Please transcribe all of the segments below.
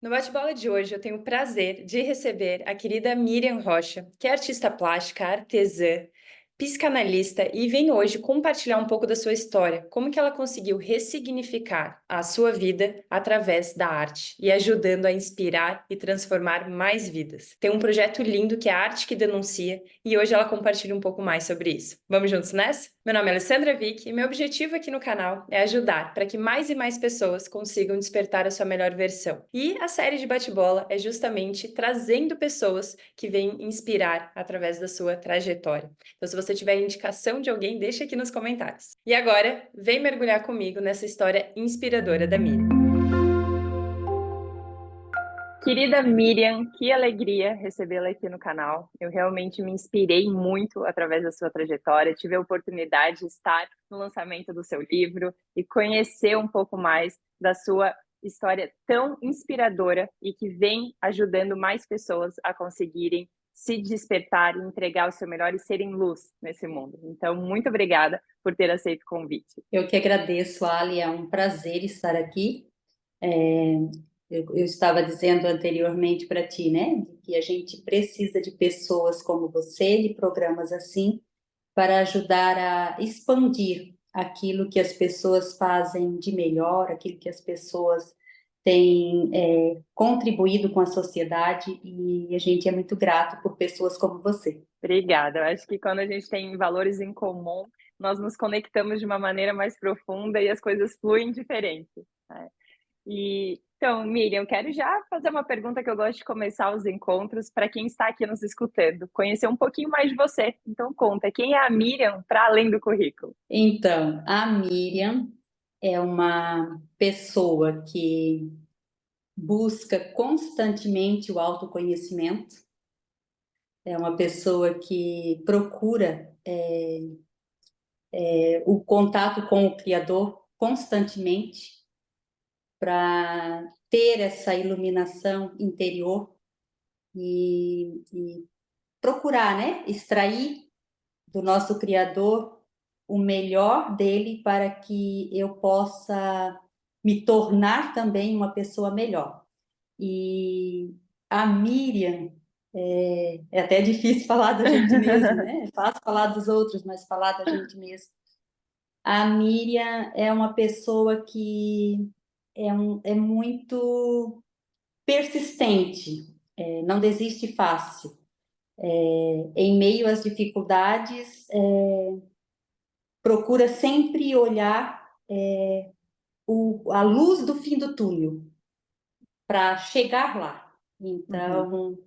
No bate-bola de hoje, eu tenho o prazer de receber a querida Miriam Rocha, que é artista plástica, artesã, psicanalista e vem hoje compartilhar um pouco da sua história, como que ela conseguiu ressignificar a sua vida através da arte e ajudando a inspirar e transformar mais vidas. Tem um projeto lindo que é a Arte que Denuncia e hoje ela compartilha um pouco mais sobre isso. Vamos juntos nessa? Meu nome é Alessandra Vick e meu objetivo aqui no canal é ajudar para que mais e mais pessoas consigam despertar a sua melhor versão. E a série de bate-bola é justamente trazendo pessoas que vêm inspirar através da sua trajetória. Então, se você tiver indicação de alguém, deixa aqui nos comentários. E agora, vem mergulhar comigo nessa história inspiradora da Miriam. Querida Miriam, que alegria recebê-la aqui no canal. Eu realmente me inspirei muito através da sua trajetória. Tive a oportunidade de estar no lançamento do seu livro e conhecer um pouco mais da sua história tão inspiradora e que vem ajudando mais pessoas a conseguirem se despertar e entregar o seu melhor e serem luz nesse mundo. Então, muito obrigada por ter aceito o convite. Eu que agradeço, Ali, é um prazer estar aqui. Eu estava dizendo anteriormente para ti, né, de que a gente precisa de pessoas como você, de programas assim, para ajudar a expandir aquilo que as pessoas fazem de melhor, aquilo que as pessoas têm contribuído com a sociedade, e a gente é muito grato por pessoas como você. Obrigada. Eu acho que quando a gente tem valores em comum, nós nos conectamos de uma maneira mais profunda e as coisas fluem diferente, né? Então, Miriam, eu quero já fazer uma pergunta que eu gosto de começar os encontros para quem está aqui nos escutando, conhecer um pouquinho mais de você. Então, conta, quem é a Miriam para além do currículo? Então, a Miriam é uma pessoa que busca constantemente o autoconhecimento, é uma pessoa que procura o contato com o Criador constantemente para ter essa iluminação interior e procurar, né, extrair do nosso Criador o melhor dele para que eu possa me tornar também uma pessoa melhor. E a Miriam, é até difícil falar da gente mesmo, né? É fácil falar dos outros, mas falar da gente mesmo. A Miriam é uma pessoa que é muito persistente, não desiste fácil. Em meio às dificuldades, procura sempre olhar a luz do fim do túnel para chegar lá. Uhum. Então,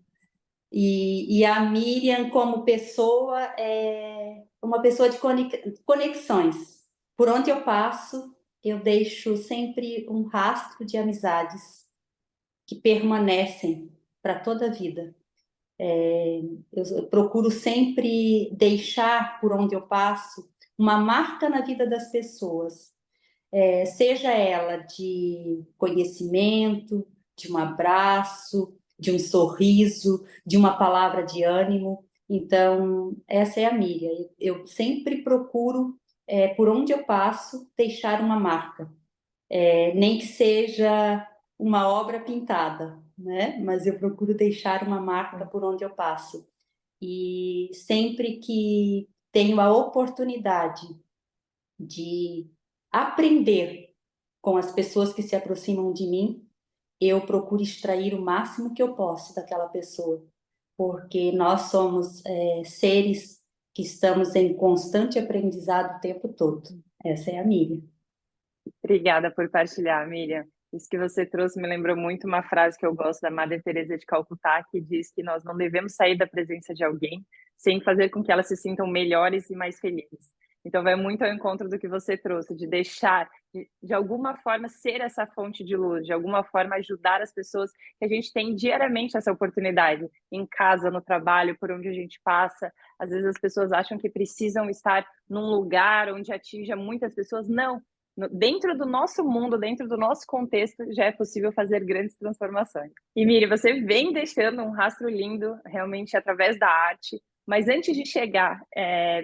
e a Miriam, como pessoa, é uma pessoa de conexões. Por onde eu passo, eu deixo sempre um rastro de amizades que permanecem para toda a vida. Eu procuro sempre deixar, por onde eu passo, uma marca na vida das pessoas, seja ela de conhecimento, de um abraço, de um sorriso, de uma palavra de ânimo. Então, essa é a Miriam. Eu sempre procuro, por onde eu passo, deixar uma marca, nem que seja uma obra pintada, né? Mas eu procuro deixar uma marca por onde eu passo. E sempre que tenho a oportunidade de aprender com as pessoas que se aproximam de mim, eu procuro extrair o máximo que eu posso daquela pessoa, porque nós somos seres que estamos em constante aprendizado o tempo todo. Essa é a Miriam. Obrigada por partilhar, Miriam. Isso que você trouxe me lembrou muito uma frase que eu gosto da Madre Teresa de Calcutá, que diz que nós não devemos sair da presença de alguém sem fazer com que elas se sintam melhores e mais felizes. Então, vai muito ao encontro do que você trouxe, de deixar, de alguma forma, ser essa fonte de luz, de alguma forma, ajudar as pessoas que a gente tem diariamente essa oportunidade, em casa, no trabalho, por onde a gente passa. Às vezes as pessoas acham que precisam estar num lugar onde atinja muitas pessoas. Não, dentro do nosso mundo, dentro do nosso contexto, já é possível fazer grandes transformações. E Miri, você vem deixando um rastro lindo, realmente, através da arte. Mas antes de chegar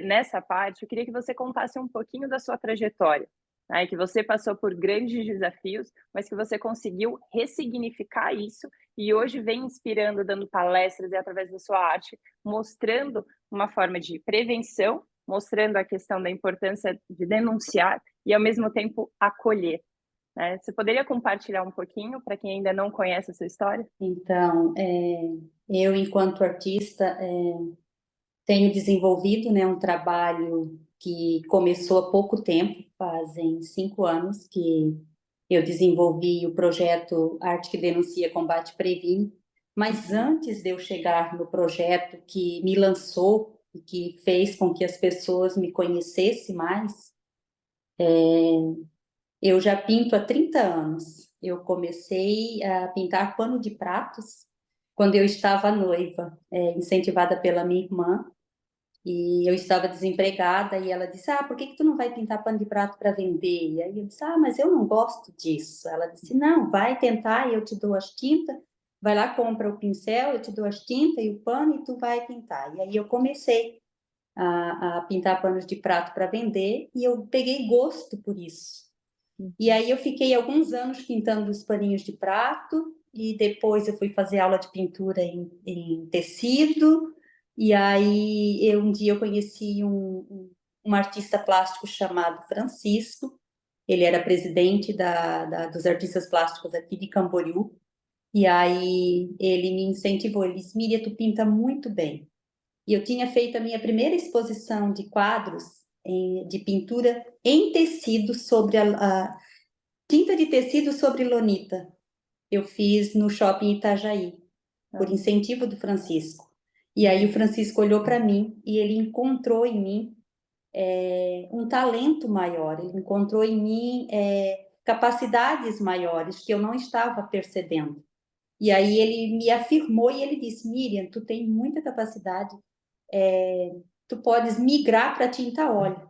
nessa parte, eu queria que você contasse um pouquinho da sua trajetória. né, que você passou por grandes desafios, mas que você conseguiu ressignificar isso e hoje vem inspirando, dando palestras e através da sua arte, mostrando uma forma de prevenção, mostrando a questão da importância de denunciar e, ao mesmo tempo, acolher. Né? Você poderia compartilhar um pouquinho para quem ainda não conhece a sua história? Então, eu, enquanto artista, tenho desenvolvido, né, um trabalho que começou há pouco tempo, fazem 5 anos que eu desenvolvi o projeto Arte que Denuncia, Combate e Previne, mas antes de eu chegar no projeto que me lançou e que fez com que as pessoas me conhecessem mais, eu já pinto há 30 anos. Eu comecei a pintar pano de pratos quando eu estava noiva, incentivada pela minha irmã. E eu estava desempregada e ela disse: "Ah, por que que tu não vai pintar pano de prato para vender?" E aí eu disse: "Ah, mas eu não gosto disso." Ela disse: "Não, vai tentar, eu te dou as tintas. Vai lá, compra o pincel, eu te dou as tintas e o pano e tu vai pintar." E aí eu comecei a pintar panos de prato para vender e eu peguei gosto por isso. E aí eu fiquei alguns anos pintando os paninhos de prato e depois eu fui fazer aula de pintura em tecido. E aí um dia eu conheci um artista plástico chamado Francisco. Ele era presidente dos artistas plásticos aqui de Camboriú. E aí ele me incentivou, ele disse: "Miriam, tu pinta muito bem." E eu tinha feito a minha primeira exposição de quadros de pintura em tecido sobre tinta de tecido sobre lonita. Eu fiz no shopping Itajaí, por incentivo do Francisco. E aí o Francisco olhou para mim e ele encontrou em mim um talento maior, ele encontrou em mim capacidades maiores que eu não estava percebendo. E aí ele me afirmou e ele disse: "Miriam, tu tem muita capacidade, tu podes migrar para tinta a óleo.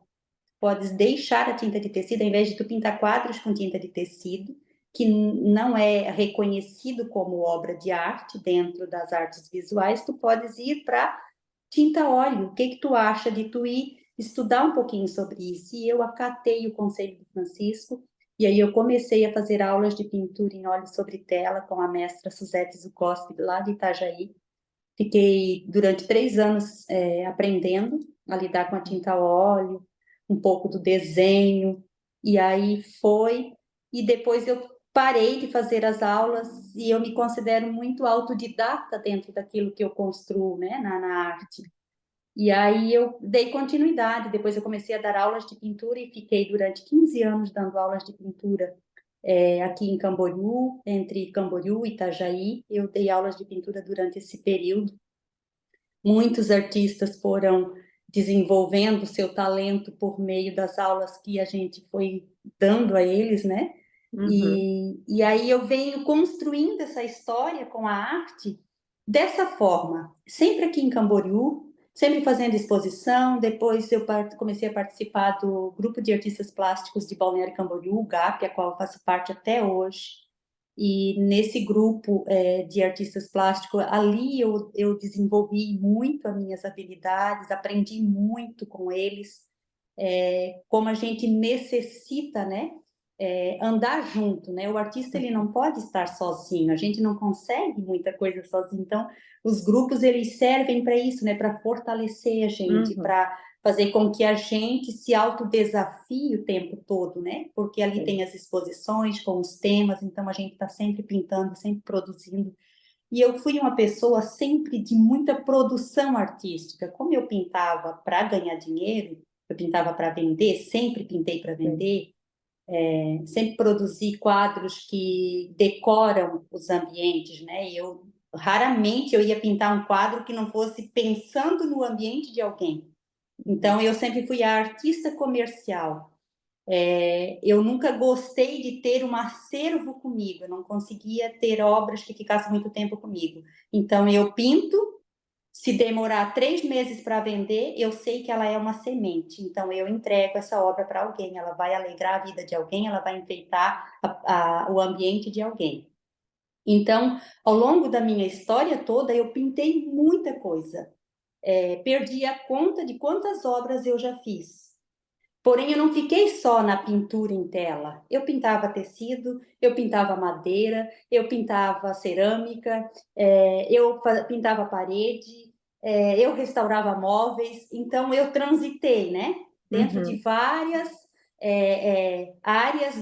Podes deixar a tinta de tecido, ao invés de tu pintar quadros com tinta de tecido, que não é reconhecido como obra de arte dentro das artes visuais, tu podes ir para tinta óleo. O que que tu acha de tu ir estudar um pouquinho sobre isso?" E eu acatei o conselho do Francisco, e aí eu comecei a fazer aulas de pintura em óleo sobre tela com a mestra Suzete Zukoski, lá de Itajaí. Fiquei durante 3 anos aprendendo a lidar com a tinta a óleo, um pouco do desenho, e aí foi. E depois eu parei de fazer as aulas e eu me considero muito autodidata dentro daquilo que eu construo, né, na arte. E aí eu dei continuidade, depois eu comecei a dar aulas de pintura e fiquei durante 15 anos dando aulas de pintura aqui em Camboriú, entre Camboriú e Itajaí. Eu dei aulas de pintura durante esse período. Muitos artistas foram desenvolvendo seu talento por meio das aulas que a gente foi dando a eles, né? E aí eu venho construindo essa história com a arte dessa forma, sempre aqui em Camboriú, sempre fazendo exposição. Depois eu comecei a participar do grupo de artistas plásticos de Balneário Camboriú, o GAP, a qual eu faço parte até hoje. E nesse grupo de artistas plásticos, ali eu desenvolvi muito as minhas habilidades, aprendi muito com eles, como a gente necessita, né, andar junto, né? O artista ele não pode estar sozinho, a gente não consegue muita coisa sozinho. Então, os grupos eles servem para isso, né? Para fortalecer a gente, para fazer com que a gente se autodesafie o tempo todo, né? Porque ali tem as exposições com os temas, então a gente está sempre pintando, sempre produzindo. E eu fui uma pessoa sempre de muita produção artística. Como eu pintava para ganhar dinheiro, eu pintava para vender, sempre pintei para vender, sempre produzi quadros que decoram os ambientes, né? E eu raramente eu ia pintar um quadro que não fosse pensando no ambiente de alguém. Então eu sempre fui a artista comercial. Eu nunca gostei de ter um acervo comigo, eu não conseguia ter obras que ficassem muito tempo comigo. Então eu pinto, se demorar 3 meses para vender, eu sei que ela é uma semente. Então eu entrego essa obra para alguém, ela vai alegrar a vida de alguém, ela vai enfeitar o ambiente de alguém. Então, ao longo da minha história toda, eu pintei muita coisa. Perdi a conta de quantas obras eu já fiz. Porém, eu não fiquei só na pintura em tela. Eu pintava tecido, eu pintava madeira, eu pintava cerâmica, pintava parede, eu restaurava móveis. Então, eu transitei, né? Dentro de Uhum, várias áreas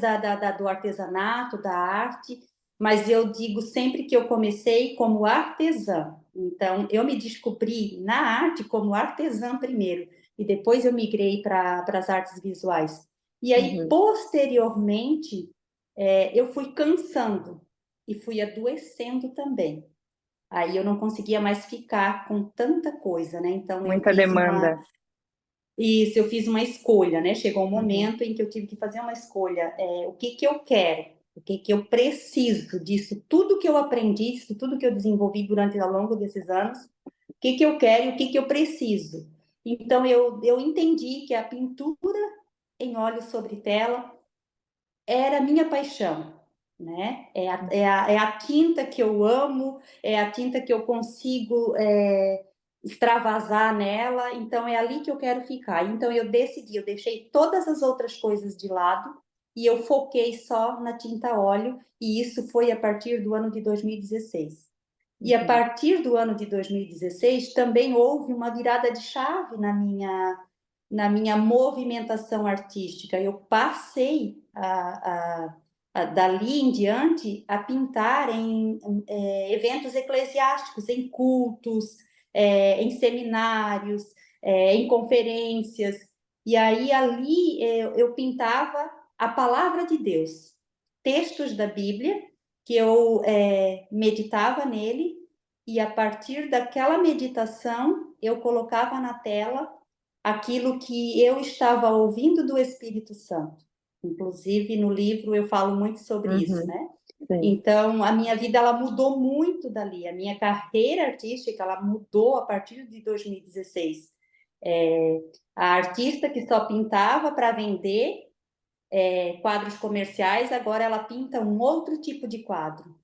do artesanato, da arte, mas eu digo sempre que eu comecei como artesã. Então, eu me descobri na arte como artesã primeiro e depois eu migrei para as artes visuais. E aí, uhum, posteriormente, eu fui cansando e fui adoecendo também. Aí eu não conseguia mais ficar com tanta coisa, né? Então muita demanda. eu fiz uma escolha, né? Chegou um Uhum, momento em que eu tive que fazer uma escolha. O que que eu quero? O que que eu preciso disso? Tudo que eu aprendi, isso tudo que eu desenvolvi durante ao longo desses anos, o que que eu quero e o que que eu preciso? Então eu entendi que a pintura em óleo sobre tela era a minha paixão, né? É a tinta que eu amo, é a tinta que eu consigo extravasar nela, então é ali que eu quero ficar. Então eu decidi, eu deixei todas as outras coisas de lado e eu foquei só na tinta óleo, e isso foi a partir do ano de 2016. E a uhum, partir do ano de 2016 também houve uma virada de chave na minha movimentação artística. Eu passei dali em diante a pintar em eventos eclesiásticos, em cultos, em seminários, em conferências. E aí ali eu pintava a palavra de Deus, textos da Bíblia, que eu meditava nele, e a partir daquela meditação eu colocava na tela aquilo que eu estava ouvindo do Espírito Santo. Inclusive, no livro eu falo muito sobre isso, uhum, né? sim. Então, a minha vida ela mudou muito dali. A minha carreira artística ela mudou a partir de 2016. É, a artista que só pintava para vender quadros comerciais, agora ela pinta um outro tipo de quadro,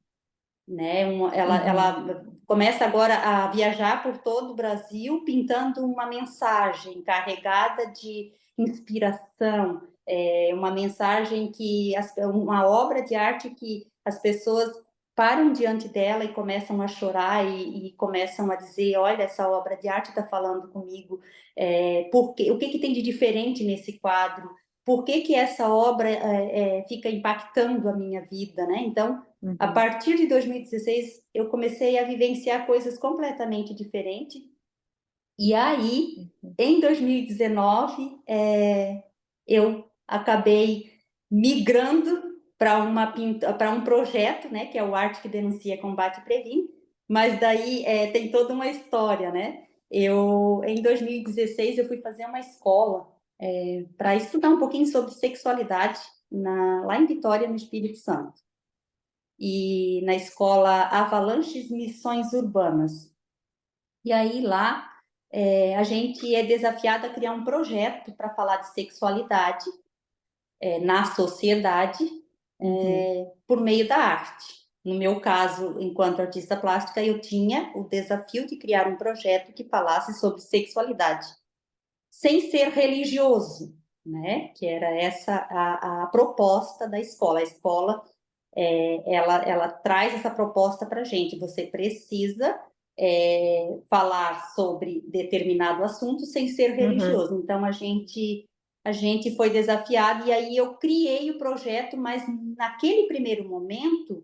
né? Uhum, Ela começa agora a viajar por todo o Brasil pintando uma mensagem carregada de inspiração, uma mensagem uma obra de arte que as pessoas param diante dela e começam a chorar e começam a dizer, olha, essa obra de arte está falando comigo, o que tem de diferente nesse quadro? Por que que essa obra fica impactando a minha vida, né? Então, a uhum, partir de 2016, eu comecei a vivenciar coisas completamente diferentes. E aí, uhum, em 2019, eu acabei migrando para um projeto, né, que é o Arte que Denuncia, Combate e Previne. Mas daí tem toda uma história, né? Em 2016, eu fui fazer uma escola para estudar um pouquinho sobre sexualidade lá em Vitória, no Espírito Santo, e na escola Avalanches Missões Urbanas. E aí lá a gente é desafiado a criar um projeto para falar de sexualidade na sociedade uhum, por meio da arte. No meu caso, enquanto artista plástica, eu tinha o desafio de criar um projeto que falasse sobre sexualidade, sem ser religioso, né? Que era essa a proposta da escola. A escola ela traz essa proposta para a gente. Você precisa falar sobre determinado assunto sem ser uhum, religioso. Então a gente foi desafiado e aí eu criei o projeto, mas naquele primeiro momento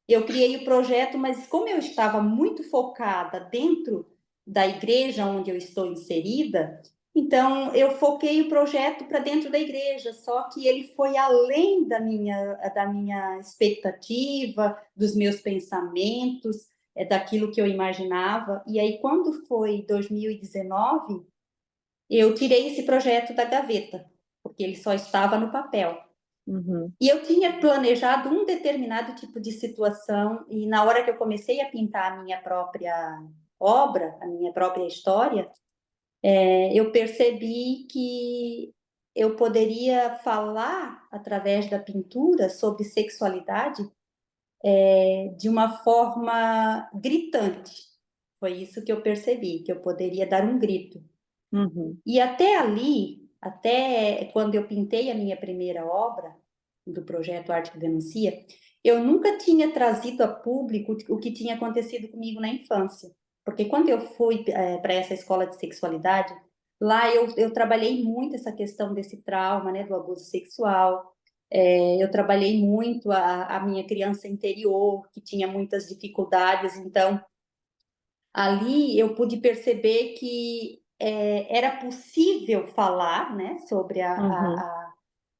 eu criei o projeto, mas como eu estava muito focada dentro da igreja onde eu estou inserida, então eu foquei o projeto para dentro da igreja, só que ele foi além da minha expectativa, dos meus pensamentos, daquilo que eu imaginava. E aí, quando foi 2019, eu tirei esse projeto da gaveta, porque ele só estava no papel. uhum, E eu tinha planejado um determinado tipo de situação, e na hora que eu comecei a pintar a minha própria obra, a minha própria história, eu percebi que eu poderia falar através da pintura sobre sexualidade de uma forma gritante. Foi isso que eu percebi, que eu poderia dar um grito. uhum, E até ali, até quando eu pintei a minha primeira obra, do projeto Arte que Denuncia, eu nunca tinha trazido a público o que tinha acontecido comigo na infância. Porque quando eu fui para essa escola de sexualidade, lá eu trabalhei muito essa questão desse trauma, né, do abuso sexual. Eu trabalhei muito a minha criança interior, que tinha muitas dificuldades. Então, ali eu pude perceber que era possível falar, né, sobre Uhum.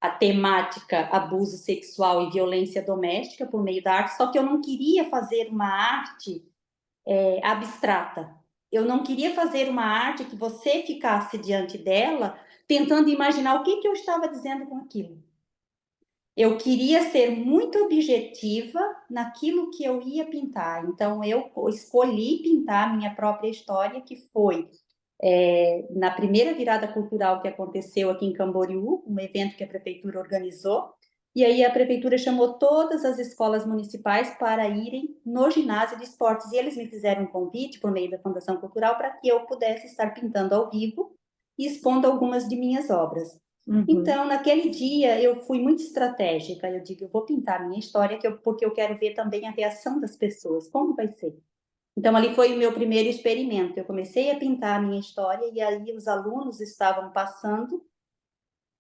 a temática abuso sexual e violência doméstica por meio da arte, só que eu não queria fazer uma arte abstrata. Eu não queria fazer uma arte que você ficasse diante dela tentando imaginar o que, que eu estava dizendo com aquilo. Eu queria ser muito objetiva naquilo que eu ia pintar. Então, eu escolhi pintar a minha própria história, que foi na primeira virada cultural que aconteceu aqui em Camboriú, um evento que a prefeitura organizou. E aí a prefeitura chamou todas as escolas municipais para irem no ginásio de esportes. E eles me fizeram um convite por meio da Fundação Cultural para que eu pudesse estar pintando ao vivo e expondo algumas de minhas obras. Uhum. Então, naquele dia, eu fui muito estratégica. Eu digo, eu vou pintar a minha história, porque eu quero ver também a reação das pessoas. Como vai ser? Então, ali foi o meu primeiro experimento. Eu comecei a pintar a minha história e aí os alunos estavam passando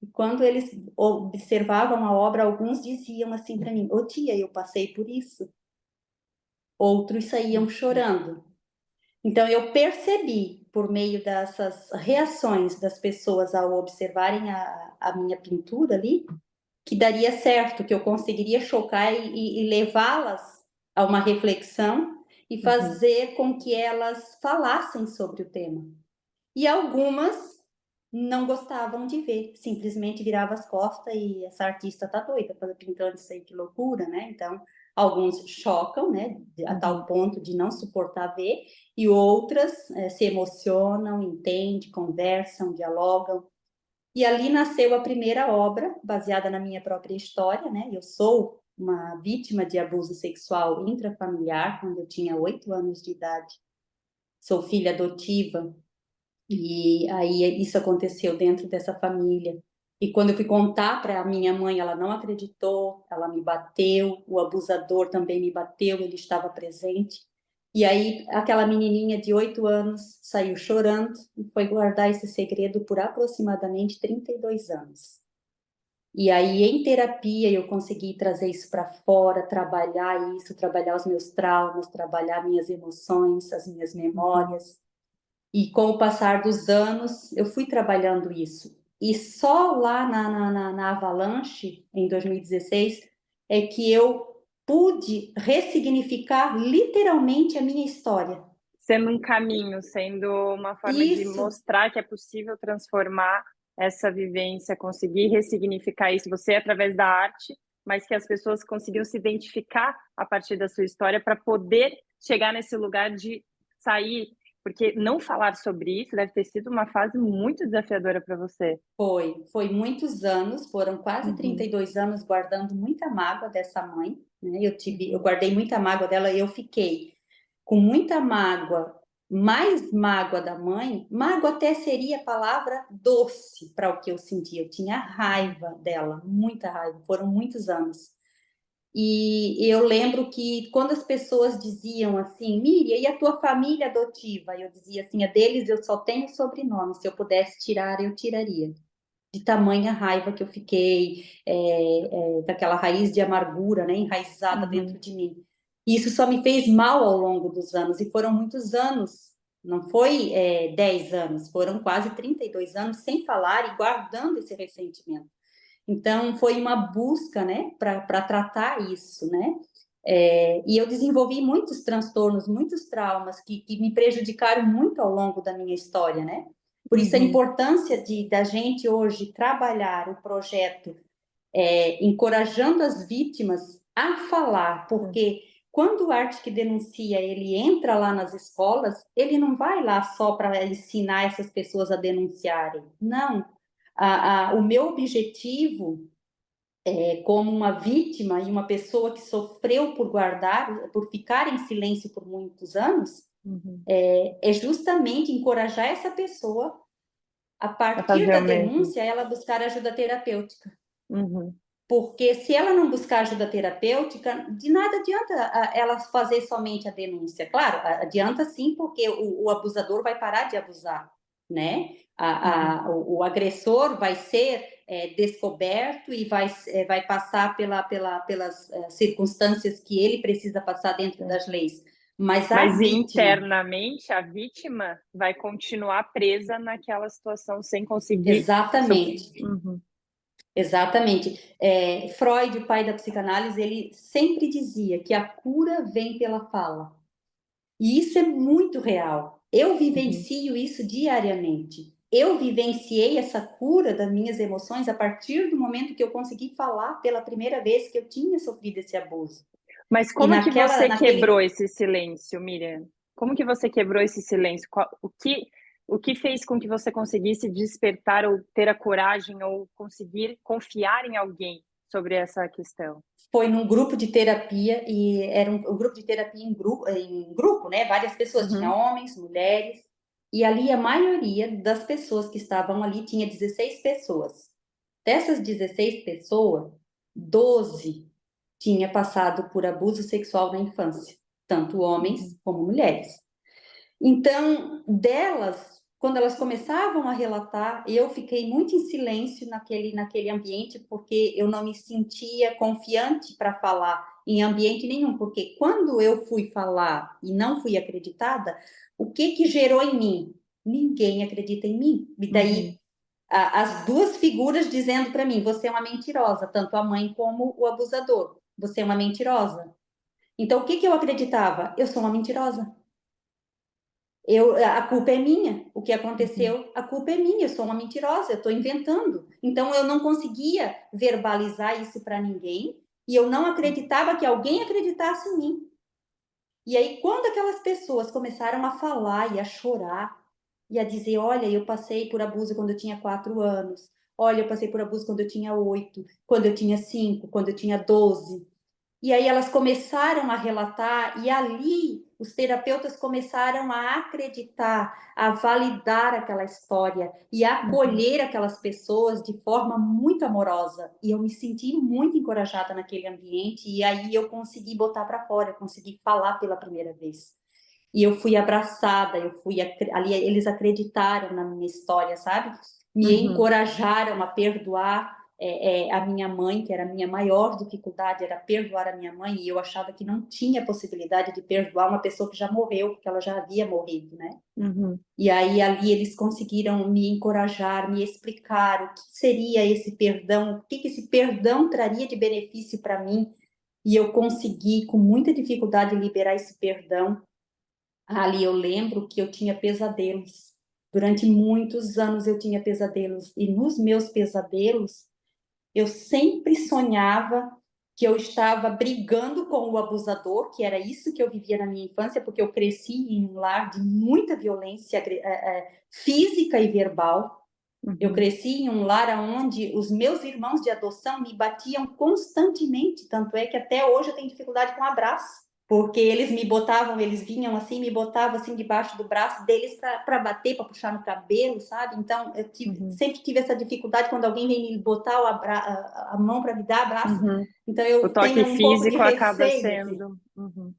e quando eles observavam a obra, alguns diziam assim para mim: "Ô tia, eu passei por isso". Outros saíam chorando. Então, eu percebi, por meio dessas reações das pessoas ao observarem a minha pintura ali, que daria certo, que eu conseguiria chocar e levá-las a uma reflexão e Uhum. fazer com que elas falassem sobre o tema. E algumas não gostavam de ver, simplesmente virava as costas e essa artista tá doida, pintando isso aí, que loucura, né? Então, alguns chocam, né, a tal Uhum. ponto de não suportar ver, e outras se emocionam, entendem, conversam, dialogam. E ali nasceu a primeira obra, baseada na minha própria história, né? Eu sou uma vítima de abuso sexual intrafamiliar quando eu tinha 8 anos de idade. Sou filha adotiva e aí isso aconteceu dentro dessa família. E quando eu fui contar para a minha mãe, ela não acreditou, ela me bateu, o abusador também me bateu, ele estava presente. E aí aquela menininha de 8 anos saiu chorando e foi guardar esse segredo por aproximadamente 32 anos. E aí em terapia eu consegui trazer isso para fora, trabalhar isso, trabalhar os meus traumas, trabalhar minhas emoções, as minhas Uhum. memórias. E com o passar dos anos, eu fui trabalhando isso. E só lá na Avalanche, em 2016, é que eu pude ressignificar literalmente a minha história. Sendo um caminho, sendo uma forma de Isso mostrar que é possível transformar essa vivência, conseguir ressignificar isso, você através da arte, mas que as pessoas conseguiam se identificar a partir da sua história para poder chegar nesse lugar de sair, porque não falar sobre isso deve ter sido uma fase muito desafiadora para você. foi muitos anos, foram quase Uhum. 32 anos guardando muita mágoa dessa mãe, né? Eu Uhum. guardei muita mágoa dela e eu fiquei com muita mágoa, mais mágoa da mãe, mágoa até seria a palavra doce para o que eu sentia. Eu tinha Uhum. raiva dela, muita raiva, foram muitos anos. E eu lembro que quando as pessoas diziam assim, Miriam, e a tua família adotiva? Eu dizia assim, a deles eu só tenho sobrenome, se eu pudesse tirar, eu tiraria. De tamanha raiva que eu fiquei, daquela raiz de amargura, né, enraizada dentro Uhum. de mim. E isso só me fez mal ao longo dos anos, e foram muitos anos, não foi 10 anos, foram quase 32 anos sem falar e guardando esse ressentimento. Então, foi uma busca, né, para tratar isso, né? E eu desenvolvi muitos transtornos, muitos traumas que me prejudicaram muito ao longo da minha história, né? Por isso a Uhum. importância da gente hoje trabalhar o projeto encorajando as vítimas a falar, Sim. porque quando o Arte que Denuncia ele entra lá nas escolas, ele não vai lá só para ensinar essas pessoas a denunciarem. Não. O meu objetivo como uma vítima e uma pessoa que sofreu por guardar, por ficar em silêncio por muitos anos, Uhum. é justamente encorajar essa pessoa a A partir fazer da o mesmo. denúncia, ela buscar ajuda terapêutica. Uhum. Porque se ela não buscar ajuda terapêutica, de nada adianta ela fazer somente a denúncia. Claro, adianta sim, porque o abusador vai parar de abusar, né? O agressor vai ser descoberto e vai passar pelas circunstâncias que ele precisa passar dentro das leis. Mas a Mas vítima, internamente a vítima vai continuar presa naquela situação sem conseguir. exatamente. Uhum. Exatamente. Freud, o pai da psicanálise, ele sempre dizia que a cura vem pela fala. E isso é muito real. Eu vivencio isso diariamente. Eu vivenciei essa cura das minhas emoções a partir do momento que eu consegui falar pela primeira vez que eu tinha sofrido esse abuso. Mas E como que você quebrou naquele esse silêncio, Miriam? Como que você quebrou esse silêncio? O que fez com que você conseguisse despertar ou ter a coragem ou conseguir confiar em alguém sobre essa questão? foi num grupo de terapia e era um grupo de terapia em grupo, né? Várias pessoas, tinha Uhum. homens, mulheres, e ali a maioria das pessoas que estavam ali tinha 16 pessoas. Dessas 16 pessoas, 12 tinha passado por abuso sexual na infância, tanto homens Uhum. como mulheres. Então, delas, quando elas começavam a relatar, eu fiquei muito em silêncio naquele ambiente, porque eu não me sentia confiante para falar em ambiente nenhum, porque quando eu fui falar e não fui acreditada, o que gerou em mim? Ninguém acredita em mim. E Uhum. daí as duas figuras dizendo para mim: você é uma mentirosa, tanto a mãe como o abusador. Você é uma mentirosa. Então, o que eu acreditava? Eu sou uma mentirosa. A culpa é minha. O que Uhum. aconteceu, a culpa é minha. Eu sou uma mentirosa, eu estou inventando. Então, eu não conseguia verbalizar isso para ninguém e eu não acreditava que alguém acreditasse em mim. E aí, quando aquelas pessoas começaram a falar e a chorar e a dizer: olha, eu passei por abuso quando eu tinha 4 anos, olha, eu passei por abuso quando eu tinha 8, quando eu tinha 5, quando eu tinha 12. E aí elas começaram a relatar, e ali os terapeutas começaram a acreditar, a validar aquela história e a Uhum. acolher aquelas pessoas de forma muito amorosa. E eu me senti muito encorajada naquele ambiente, e aí eu consegui botar para fora, eu consegui falar pela primeira vez. E eu fui abraçada, ali eles acreditaram na minha história, sabe? Me Uhum. encorajaram a perdoar a minha mãe, que era a minha maior dificuldade, era perdoar a minha mãe, e eu achava que não tinha possibilidade de perdoar uma pessoa que já morreu, porque ela já havia morrido, né? Uhum. E aí ali eles conseguiram me encorajar, me explicar o que seria esse perdão, o que esse perdão traria de benefício para mim, e eu consegui com muita dificuldade liberar esse perdão. Ali eu lembro que eu tinha pesadelos. Durante muitos anos eu tinha pesadelos, e nos meus pesadelos eu sempre sonhava que eu estava brigando com o abusador, que era isso que eu vivia na minha infância, porque eu cresci em um lar de muita violência física e verbal. Eu Uhum. cresci em um lar onde os meus irmãos de adoção me batiam constantemente, tanto é que até hoje eu tenho dificuldade com abraço, porque eles vinham assim, me botavam assim debaixo do braço deles para bater, para puxar no cabelo, sabe? Então Uhum. sempre tive essa dificuldade quando alguém vem me botar a mão para me dar abraço. Uhum. Então O eu toque tenho um pouco de físico acaba receio, assim. sendo. Uhum.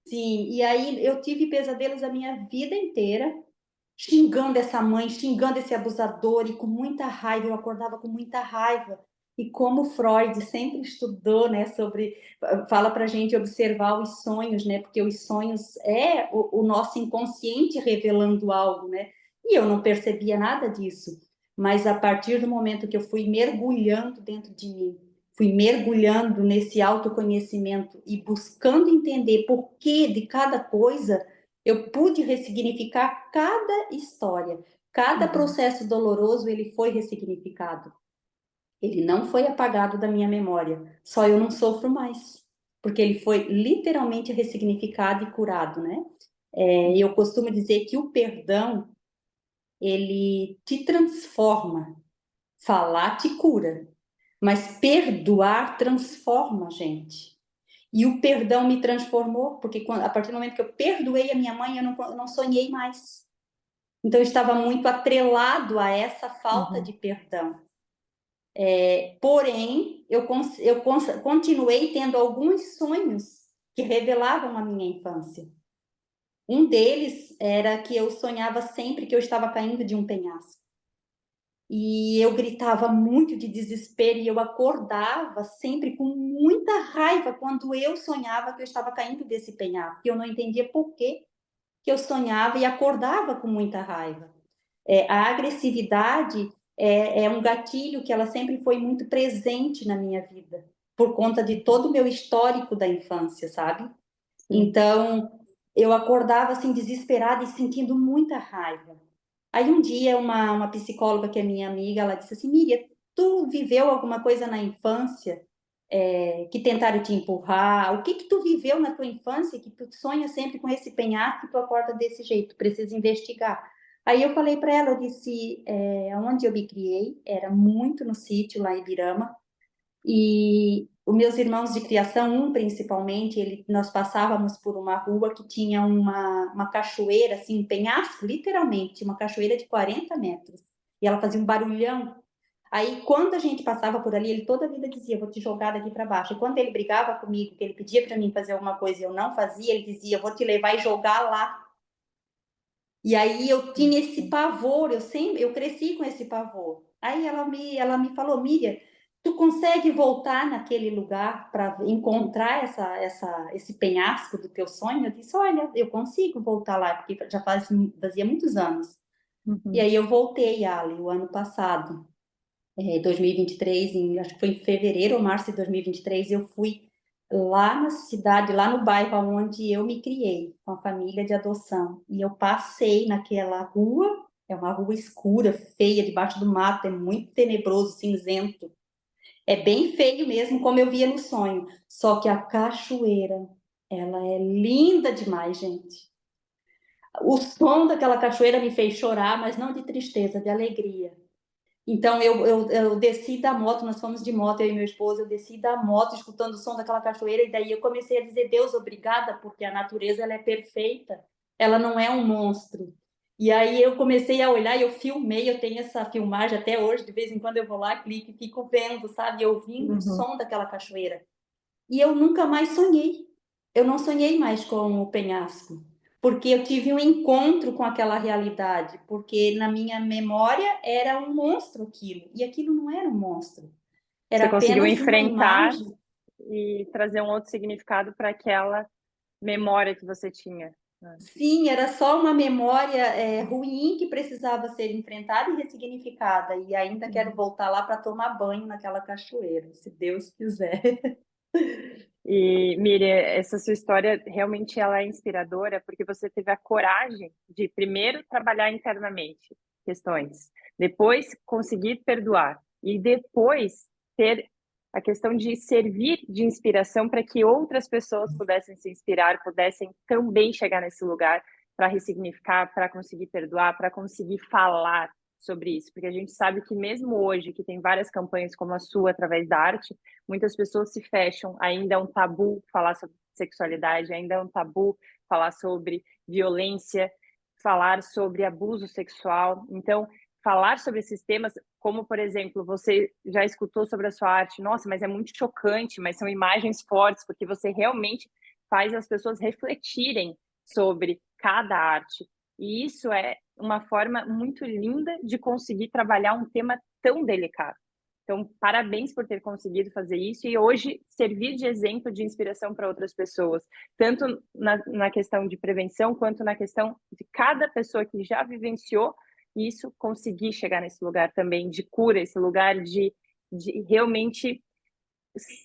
Sim, e aí eu tive pesadelos a minha vida inteira, xingando essa mãe, xingando esse abusador, e com muita raiva, eu acordava com muita raiva. E como Freud sempre estudou, né, fala pra gente observar os sonhos, né, porque os sonhos é o nosso inconsciente revelando algo, né, e eu não percebia nada disso. Mas a partir do momento que eu fui mergulhando dentro de mim, fui mergulhando nesse autoconhecimento e buscando entender por que de cada coisa, eu pude ressignificar cada história, cada Uhum. processo doloroso, ele foi ressignificado. Ele não foi apagado da minha memória, só eu não sofro mais, porque ele foi literalmente ressignificado e curado, né? Eu costumo dizer que o perdão, ele te transforma, falar te cura, mas perdoar transforma a gente. E o perdão me transformou, porque a partir do momento que eu perdoei a minha mãe, eu não sonhei mais. Então, eu estava muito atrelado a essa falta Uhum. de perdão. Porém, eu continuei tendo alguns sonhos que revelavam a minha infância. Um deles era que eu sonhava sempre que eu estava caindo de um penhasco. E eu gritava muito de desespero e eu acordava sempre com muita raiva quando eu sonhava que eu estava caindo desse penhasco. E eu não entendia por que eu sonhava e acordava com muita raiva. A agressividade é um gatilho que ela sempre foi muito presente na minha vida, por conta de todo o meu histórico da infância, sabe? Sim. Então, eu acordava assim desesperada e sentindo muita raiva. Aí um dia uma psicóloga que é minha amiga, ela disse assim, Miriam, tu viveu alguma coisa na infância que tentaram te empurrar? O que que tu viveu na tua infância que tu sonha sempre com esse penhasco e tu acorda desse jeito? Precisa investigar. Aí eu falei para ela, eu disse, onde eu me criei, era muito no sítio lá em Ibirama, e os meus irmãos de criação, um principalmente, nós passávamos por uma rua que tinha uma cachoeira, assim, um penhasco, literalmente, uma cachoeira de 40 metros. E ela fazia um barulhão. Aí, quando a gente passava por ali, ele toda a vida dizia, vou te jogar daqui para baixo. E quando ele brigava comigo, que ele pedia para mim fazer alguma coisa e eu não fazia, ele dizia, vou te levar e jogar lá. E aí eu tinha esse pavor, eu cresci com esse pavor. Aí ela me falou, Miriam, tu consegue voltar naquele lugar para encontrar esse penhasco do teu sonho? Eu disse, olha, eu consigo voltar lá, porque já fazia muitos anos. E Uhum. aí eu voltei, Ali, o ano passado, 2023, acho que foi em fevereiro ou março de 2023, eu fui lá na cidade, lá no bairro onde eu me criei, com a família de adoção. E eu passei naquela rua, é uma rua escura, feia, debaixo do mato, é muito tenebroso, cinzento. É bem feio mesmo, como eu via no sonho. Só que a cachoeira, ela é linda demais, gente. O som daquela cachoeira me fez chorar, mas não de tristeza, de alegria. Então eu desci da moto, nós fomos de moto, eu e meu esposo, eu desci da moto escutando o som daquela cachoeira e daí eu comecei a dizer, Deus, obrigada, porque a natureza ela é perfeita, ela não é um monstro. E aí eu comecei a olhar e eu filmei, eu tenho essa filmagem até hoje, de vez em quando eu vou lá, clico e fico vendo, sabe, ouvindo o Uhum. som daquela cachoeira. E eu nunca mais sonhei. Eu não sonhei mais com o penhasco, porque eu tive um encontro com aquela realidade, porque na minha memória era um monstro aquilo, e aquilo não era um monstro, era Você conseguiu apenas uma enfrentar imagem. e trazer um outro significado para aquela memória que você tinha, né? Sim, era só uma memória ruim que precisava ser enfrentada e ressignificada, e ainda quero Uhum. voltar lá para tomar banho naquela cachoeira, se Deus quiser. E, Miriam, essa sua história realmente ela é inspiradora porque você teve a coragem de primeiro trabalhar internamente questões, depois conseguir perdoar e depois ter a questão de servir de inspiração para que outras pessoas pudessem se inspirar, pudessem também chegar nesse lugar para ressignificar, para conseguir perdoar, para conseguir falar sobre isso, porque a gente sabe que mesmo hoje, que tem várias campanhas como a sua através da arte, muitas pessoas se fecham, ainda é um tabu falar sobre sexualidade, ainda é um tabu falar sobre violência, falar sobre abuso sexual. Então, falar sobre esses temas, como por exemplo, você já escutou sobre a sua arte, nossa, mas é muito chocante, mas são imagens fortes, porque você realmente faz as pessoas refletirem sobre cada arte. E isso é uma forma muito linda de conseguir trabalhar um tema tão delicado. Então, parabéns por ter conseguido fazer isso e hoje servir de exemplo, de inspiração para outras pessoas, tanto na questão de prevenção, quanto na questão de cada pessoa que já vivenciou isso, conseguir chegar nesse lugar também de cura, esse lugar de realmente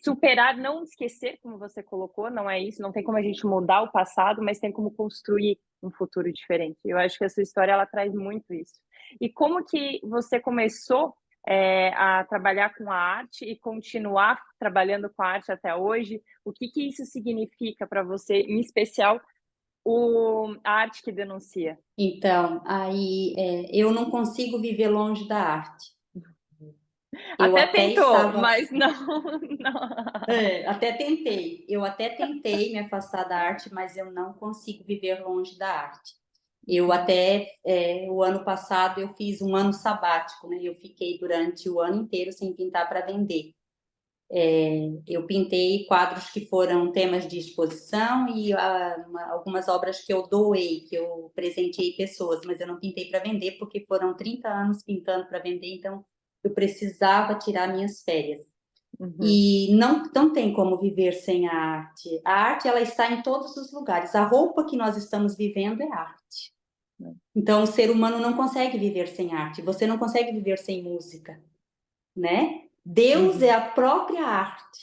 superar, não esquecer, como você colocou, não é isso, não tem como a gente mudar o passado, mas tem como construir um futuro diferente. Eu acho que a sua história, ela traz muito isso. E como que você começou a trabalhar com a arte e continuar trabalhando com a arte até hoje? O que que isso significa para você, em especial, a arte que denuncia? Então, aí eu não consigo viver longe da arte. Eu Até até tentou, estava mas não, não. até tentei. Eu até tentei me afastar da arte, mas eu não consigo viver longe da arte. Eu até, o ano passado, eu fiz um ano sabático, né? Eu fiquei durante o ano inteiro sem pintar para vender. Eu pintei quadros que foram temas de exposição e algumas obras que eu doei, que eu presenteei pessoas, mas eu não pintei para vender porque foram 30 anos pintando para vender, então eu precisava tirar minhas férias. E não tem como viver sem a arte. A arte, ela está em todos os lugares. A roupa que nós estamos vivendo é arte. Então, o ser humano não consegue viver sem arte. Você não consegue viver sem música, né? Deus é a própria arte.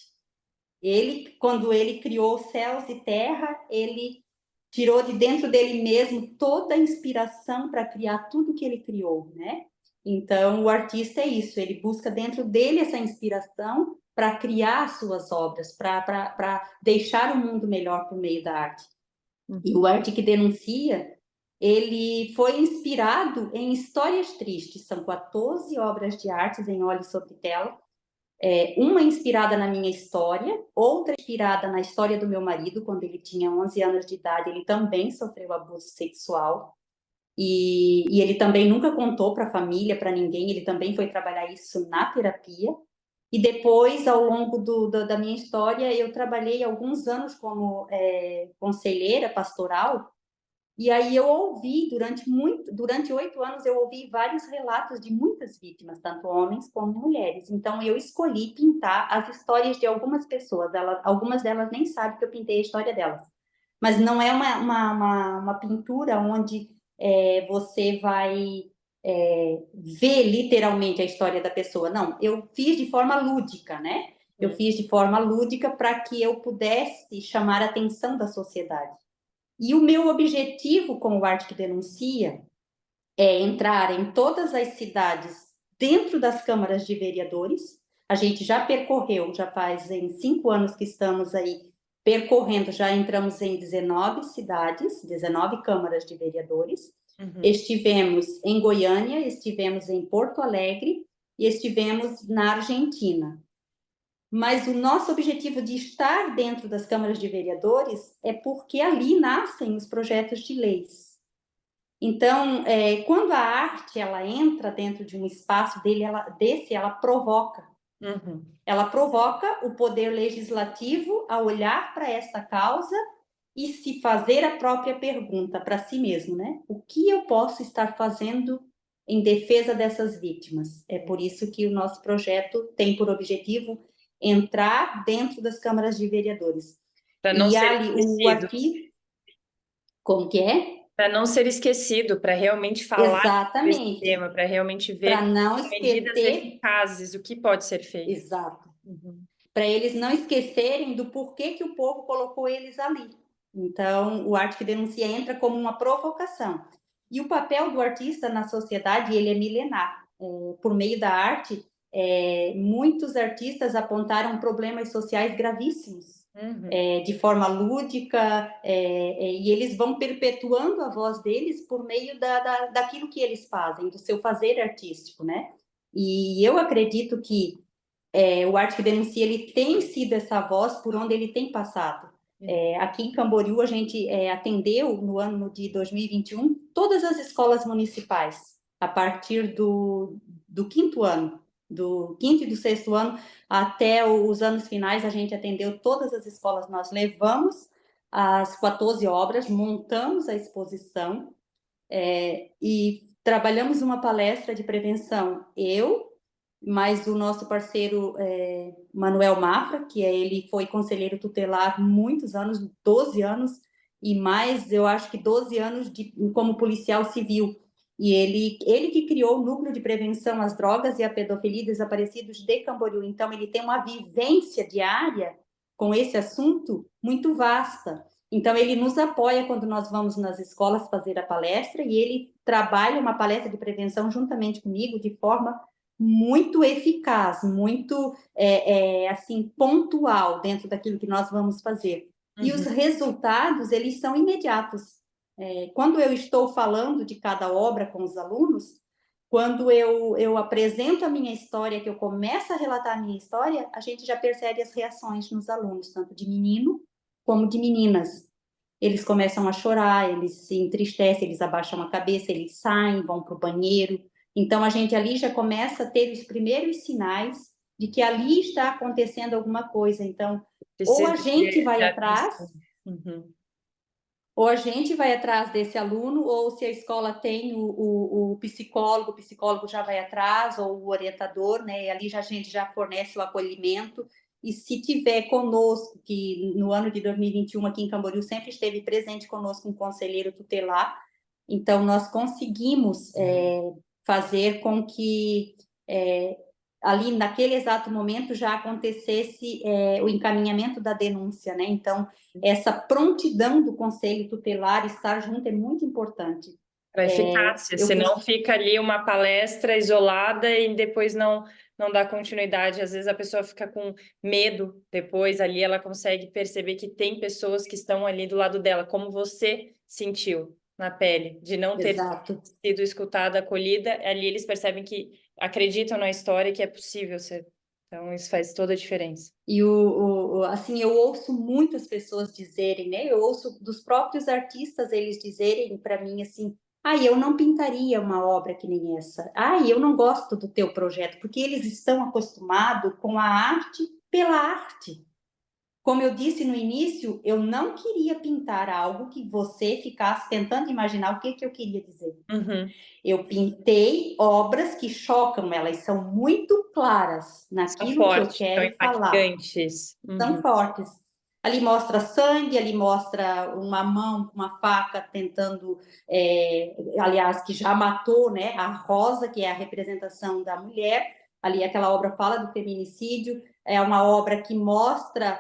Ele, quando ele criou céus e terra, ele tirou de dentro dele mesmo toda a inspiração para criar tudo que ele criou, né? Então, o artista é isso, ele busca dentro dele essa inspiração para criar as suas obras, para deixar o mundo melhor por meio da arte. E o Arte que Denuncia, ele foi inspirado em histórias tristes. São 14 obras de artes em óleo sobre tela. Uma inspirada na minha história, outra inspirada na história do meu marido, quando ele tinha 11 anos de idade, ele também sofreu abuso sexual. E ele também nunca contou para a família, para ninguém, ele também foi trabalhar isso na terapia. E depois, ao longo da minha história, eu trabalhei alguns anos como conselheira pastoral, e aí eu ouvi, durante 8 anos, eu ouvi vários relatos de muitas vítimas, tanto homens como mulheres. Então, eu escolhi pintar as histórias de algumas pessoas. Algumas delas nem sabem que eu pintei a história delas. Mas não é uma pintura onde você vai ver literalmente a história da pessoa. Não, eu fiz de forma lúdica, né? Eu fiz de forma lúdica para que eu pudesse chamar a atenção da sociedade. E o meu objetivo com o Arte que Denuncia é entrar em todas as cidades dentro das câmaras de vereadores. A gente já percorreu, já faz 5 anos que estamos aí percorrendo, já entramos em 19 cidades, 19 câmaras de vereadores. Estivemos em Goiânia, estivemos em Porto Alegre e estivemos na Argentina. Mas o nosso objetivo de estar dentro das câmaras de vereadores é porque ali nascem os projetos de leis. Então, quando a arte ela entra dentro de um espaço ela provoca. Ela provoca o poder legislativo a olhar para essa causa e se fazer a própria pergunta para si mesmo, né? O que eu posso estar fazendo em defesa dessas vítimas? É por isso que o nosso projeto tem por objetivo entrar dentro das câmaras de vereadores. Para não e ser ali, esquecido. o aqui, como que é? Para não ser esquecido, para realmente falar desse tema, para realmente ver Para não medidas esquecer, eficazes, o que pode ser feito. Exato. Para eles não esquecerem do porquê que o povo colocou eles ali. Então, o Arte que Denuncia entra como uma provocação. E o papel do artista na sociedade, ele é milenar. Por meio da arte, muitos artistas apontaram problemas sociais gravíssimos, de forma lúdica, e eles vão perpetuando a voz deles por meio daquilo que eles fazem, do seu fazer artístico, né? E eu acredito que o Arte que Denuncia, ele tem sido essa voz por onde ele tem passado. Aqui em Camboriú, a gente atendeu, no ano de 2021, todas as escolas municipais, a partir do 5º ano, do 5º e do 6º ano, até os anos finais, a gente atendeu todas as escolas, nós levamos as 14 obras, montamos a exposição, e trabalhamos uma palestra de prevenção, mas o nosso parceiro Manuel Mafra, ele foi conselheiro tutelar muitos anos, 12 anos, e mais, eu acho que 12 anos como policial civil. E ele que criou o Núcleo de Prevenção às Drogas e à Pedofilia e Desaparecidos de Camboriú. Então, ele tem uma vivência diária com esse assunto muito vasta. Então, ele nos apoia quando nós vamos nas escolas fazer a palestra e ele trabalha uma palestra de prevenção juntamente comigo de forma muito eficaz, muito assim pontual dentro daquilo que nós vamos fazer. E os resultados, eles são imediatos. Quando eu estou falando de cada obra com os alunos, quando eu apresento a minha história, que eu começo a relatar a minha história, a gente já percebe as reações nos alunos, tanto de menino como de meninas. eles começam a chorar, eles se entristecem, eles abaixam a cabeça, eles saem, vão para o banheiro. Então, a gente ali já começa a ter os primeiros sinais de que ali está acontecendo alguma coisa. Então, ou a Precisa gente vai de atrás, atenção. Uhum. ou a gente vai atrás desse aluno, ou se a escola tem o psicólogo já vai atrás, ou o orientador, né? E ali a gente já fornece o acolhimento. E se tiver conosco, que no ano de 2021 aqui em Camboriú sempre esteve presente conosco um conselheiro tutelar, então nós conseguimos fazer com que ali naquele exato momento já acontecesse o encaminhamento da denúncia, né? Então, essa prontidão do Conselho Tutelar estar junto é muito importante. Para eficácia, Eu senão fica ali uma palestra isolada e depois não dá continuidade. Às vezes a pessoa fica com medo, depois ali ela consegue perceber que tem pessoas que estão ali do lado dela, como você sentiu na pele, de não ter Exato. sido escutada, acolhida, ali eles percebem que acreditam na história e que é possível ser. Então, isso faz toda a diferença. E assim, eu ouço muitas pessoas dizerem, né? Eu ouço dos próprios artistas eles dizerem para mim assim: eu não pintaria uma obra que nem essa. Eu não gosto do teu projeto", porque eles estão acostumados com a arte pela arte. Como eu disse no início, eu não queria pintar algo que você ficasse tentando imaginar o que eu queria dizer. Uhum. Eu pintei obras que chocam, elas são muito claras São naquilo que eu fortes, são quero falar, impactantes. são Uhum. fortes. Ali mostra sangue, ali mostra uma mão com uma faca tentando, aliás, que já matou, né, a Rosa, que é a representação da mulher. Ali aquela obra fala do feminicídio, é uma obra que mostra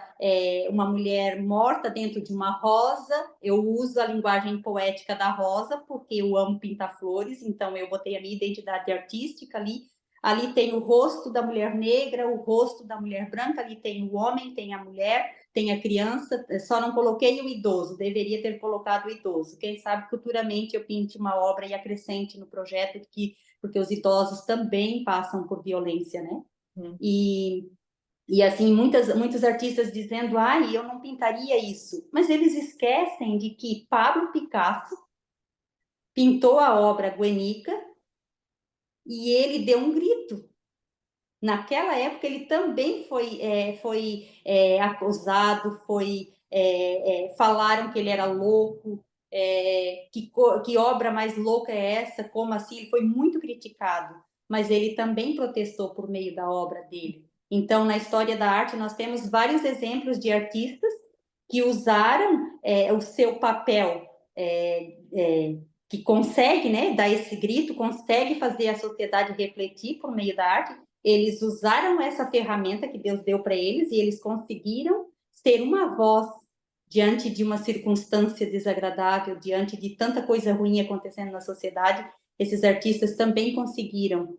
uma mulher morta dentro de uma rosa. Eu uso a linguagem poética da rosa, porque eu amo pintar flores, então eu botei a minha identidade artística ali. Ali tem o rosto da mulher negra, o rosto da mulher branca, ali tem o homem, tem a mulher, tem a criança, só não coloquei o idoso, deveria ter colocado o idoso. Quem sabe futuramente eu pinte uma obra e acrescente no projeto, porque os idosos também passam por violência, né? Uhum. E assim, muitos artistas dizendo, eu não pintaria isso. Mas eles esquecem de que Pablo Picasso pintou a obra Guernica e ele deu um grito. Naquela época ele também foi acusado, falaram que ele era louco, que obra mais louca é essa, como assim? Ele foi muito criticado, mas ele também protestou por meio da obra dele. Então, na história da arte, nós temos vários exemplos de artistas que usaram o seu papel, que consegue, né, dar esse grito, consegue fazer a sociedade refletir por meio da arte. Eles usaram essa ferramenta que Deus deu para eles e eles conseguiram ser uma voz diante de uma circunstância desagradável, diante de tanta coisa ruim acontecendo na sociedade. Esses artistas também conseguiram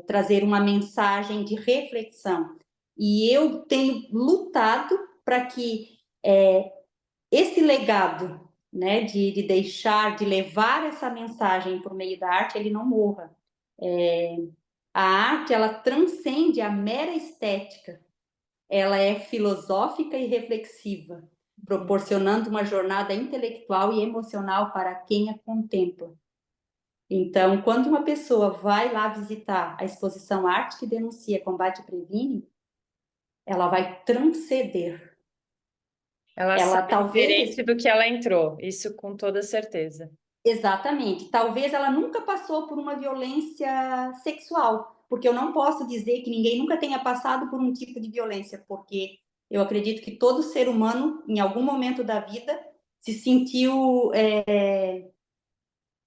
trazer uma mensagem de reflexão. E eu tenho lutado para que esse legado, né, de deixar, de levar essa mensagem por meio da arte, ele não morra. A arte, ela transcende a mera estética. Ela é filosófica e reflexiva, proporcionando uma jornada intelectual e emocional para quem a contempla. Então, quando uma pessoa vai lá visitar a exposição Arte que Denuncia, Combate e Previne, ela vai transcender. Ela Ela sai talvez... diferente do que ela entrou, isso com toda certeza. Exatamente. Talvez ela nunca passou por uma violência sexual, porque eu não posso dizer que ninguém nunca tenha passado por um tipo de violência, porque eu acredito que todo ser humano, em algum momento da vida, se sentiu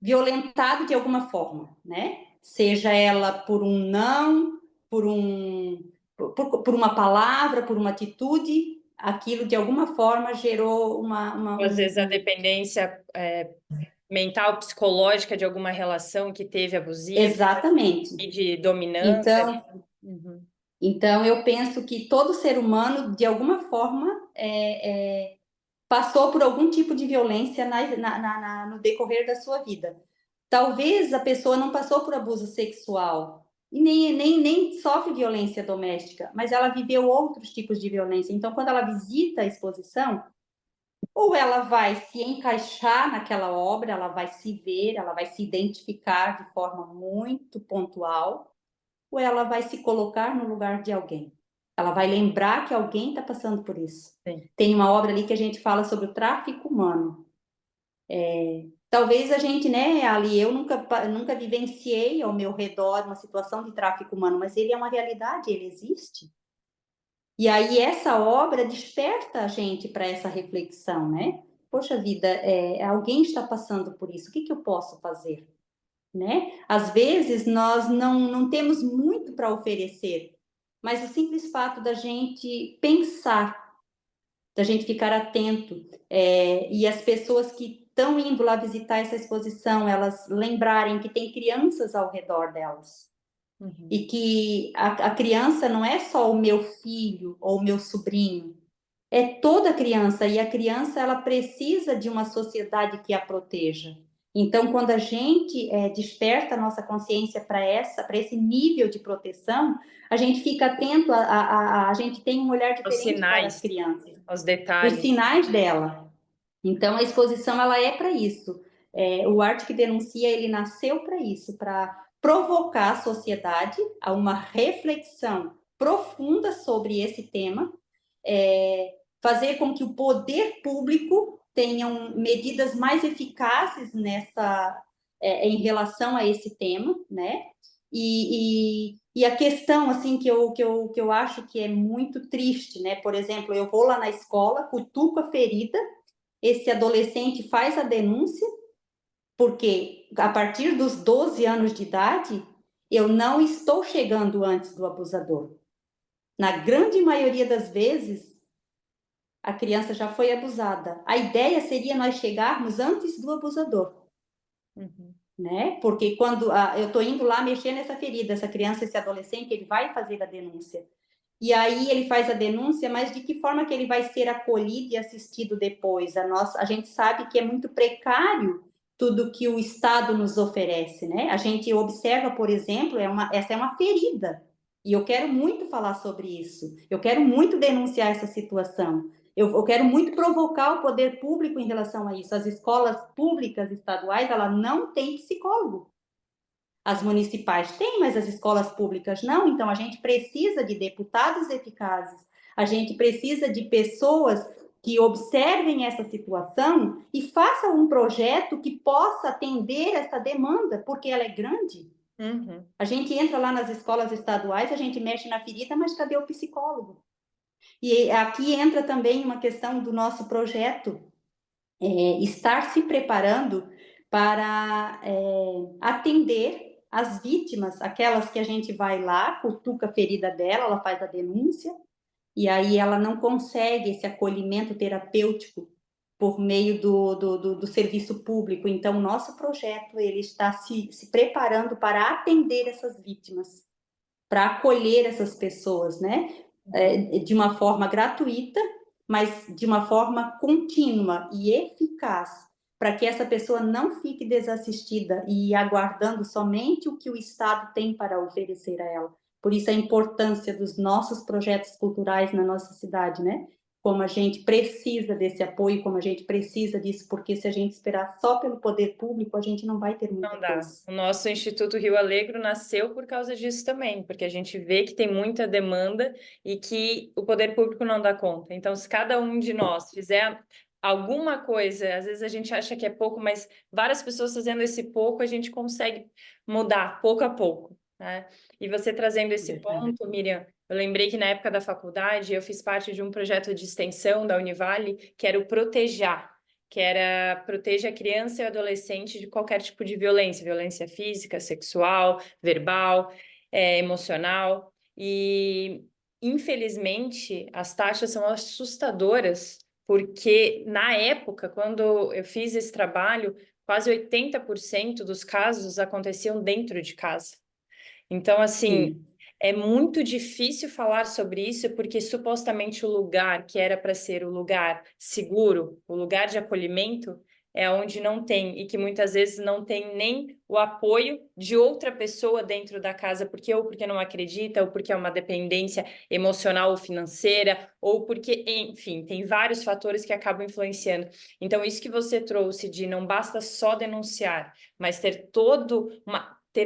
violentado de alguma forma, né? Seja ela por um não, por uma palavra, por uma atitude, aquilo de alguma forma gerou Às vezes a dependência mental, psicológica de alguma relação que teve abusiva Exatamente. e de dominância. Então, Uhum. Então, eu penso que todo ser humano, de alguma forma, passou por algum tipo de violência no decorrer da sua vida. Talvez a pessoa não passou por abuso sexual e nem sofre violência doméstica, mas ela viveu outros tipos de violência. Então, quando ela visita a exposição, ou ela vai se encaixar naquela obra, ela vai se ver, ela vai se identificar de forma muito pontual, ou ela vai se colocar no lugar de alguém. Ela vai lembrar que alguém está passando por isso. Sim. Tem uma obra ali que a gente fala sobre o tráfico humano. Talvez a gente, né, ali, eu nunca vivenciei ao meu redor uma situação de tráfico humano, mas ele é uma realidade, ele existe. E aí essa obra desperta a gente para essa reflexão, né? Poxa vida, alguém está passando por isso, o que eu posso fazer? Né? Às vezes nós não temos muito para oferecer, mas o simples fato da gente pensar, da gente ficar atento, e as pessoas que estão indo lá visitar essa exposição, elas lembrarem que tem crianças ao redor delas. Uhum. E que a criança não é só o meu filho ou o meu sobrinho, é toda criança, e a criança ela precisa de uma sociedade que a proteja. Então, quando a gente desperta a nossa consciência para esse nível de proteção, a gente fica atento, a gente tem um olhar Os diferente para as sinais, crianças, os os detalhes. sinais dela. Então, a exposição ela é para isso. O Arte que Denuncia, ele nasceu para isso, para provocar a sociedade a uma reflexão profunda sobre esse tema, fazer com que o poder público tenham medidas mais eficazes em relação a esse tema, né? E a questão assim que eu acho que é muito triste, né? Por exemplo, eu vou lá na escola, cutuco a ferida, esse adolescente faz a denúncia, porque a partir dos 12 anos de idade, eu não estou chegando antes do abusador. Na grande maioria das vezes, a criança já foi abusada. A ideia seria nós chegarmos antes do abusador. Uhum. Né? Porque quando eu estou indo lá mexer nessa ferida, essa criança, esse adolescente, ele vai fazer a denúncia. E aí ele faz a denúncia, mas de que forma que ele vai ser acolhido e assistido depois? A gente sabe que é muito precário tudo que o Estado nos oferece, né? A gente observa, por exemplo, essa é uma ferida. E eu quero muito falar sobre isso. Eu quero muito denunciar essa situação. Eu quero muito provocar o poder público em relação a isso. As escolas públicas estaduais, ela não tem psicólogo. As municipais têm, mas as escolas públicas não. Então, a gente precisa de deputados eficazes, a gente precisa de pessoas que observem essa situação e façam um projeto que possa atender essa demanda, porque ela é grande. Uhum. A gente entra lá nas escolas estaduais, a gente mexe na ferida, mas cadê o psicólogo? E aqui entra também uma questão do nosso projeto, estar se preparando para atender as vítimas, aquelas que a gente vai lá, cutuca a ferida dela, ela faz a denúncia, e aí ela não consegue esse acolhimento terapêutico por meio do serviço público. Então, o nosso projeto ele está se preparando para atender essas vítimas, para acolher essas pessoas, né? De uma forma gratuita, mas de uma forma contínua e eficaz, para que essa pessoa não fique desassistida e aguardando somente o que o Estado tem para oferecer a ela. Por isso a importância dos nossos projetos culturais na nossa cidade, né? Como a gente precisa desse apoio, como a gente precisa disso, porque se a gente esperar só pelo poder público, a gente não vai ter muita Não dá. coisa. O nosso Instituto Rio Alegro nasceu por causa disso também, porque a gente vê que tem muita demanda e que o poder público não dá conta. Então, se cada um de nós fizer alguma coisa, às vezes a gente acha que é pouco, mas várias pessoas fazendo esse pouco, a gente consegue mudar pouco a pouco, né? E você trazendo esse ponto, Miriam, eu lembrei que na época da faculdade eu fiz parte de um projeto de extensão da Univale, que era o Protejar, que era proteja a criança e o adolescente de qualquer tipo de violência, violência física, sexual, verbal, emocional. E, infelizmente, as taxas são assustadoras, porque na época, quando eu fiz esse trabalho, quase 80% dos casos aconteciam dentro de casa. Então, assim, Sim. é muito difícil falar sobre isso, porque supostamente o lugar que era para ser o lugar seguro, o lugar de acolhimento, é onde não tem, e que muitas vezes não tem nem o apoio de outra pessoa dentro da casa, porque não acredita, ou porque é uma dependência emocional ou financeira, ou porque, enfim, tem vários fatores que acabam influenciando. Então, isso que você trouxe de não basta só denunciar, mas ter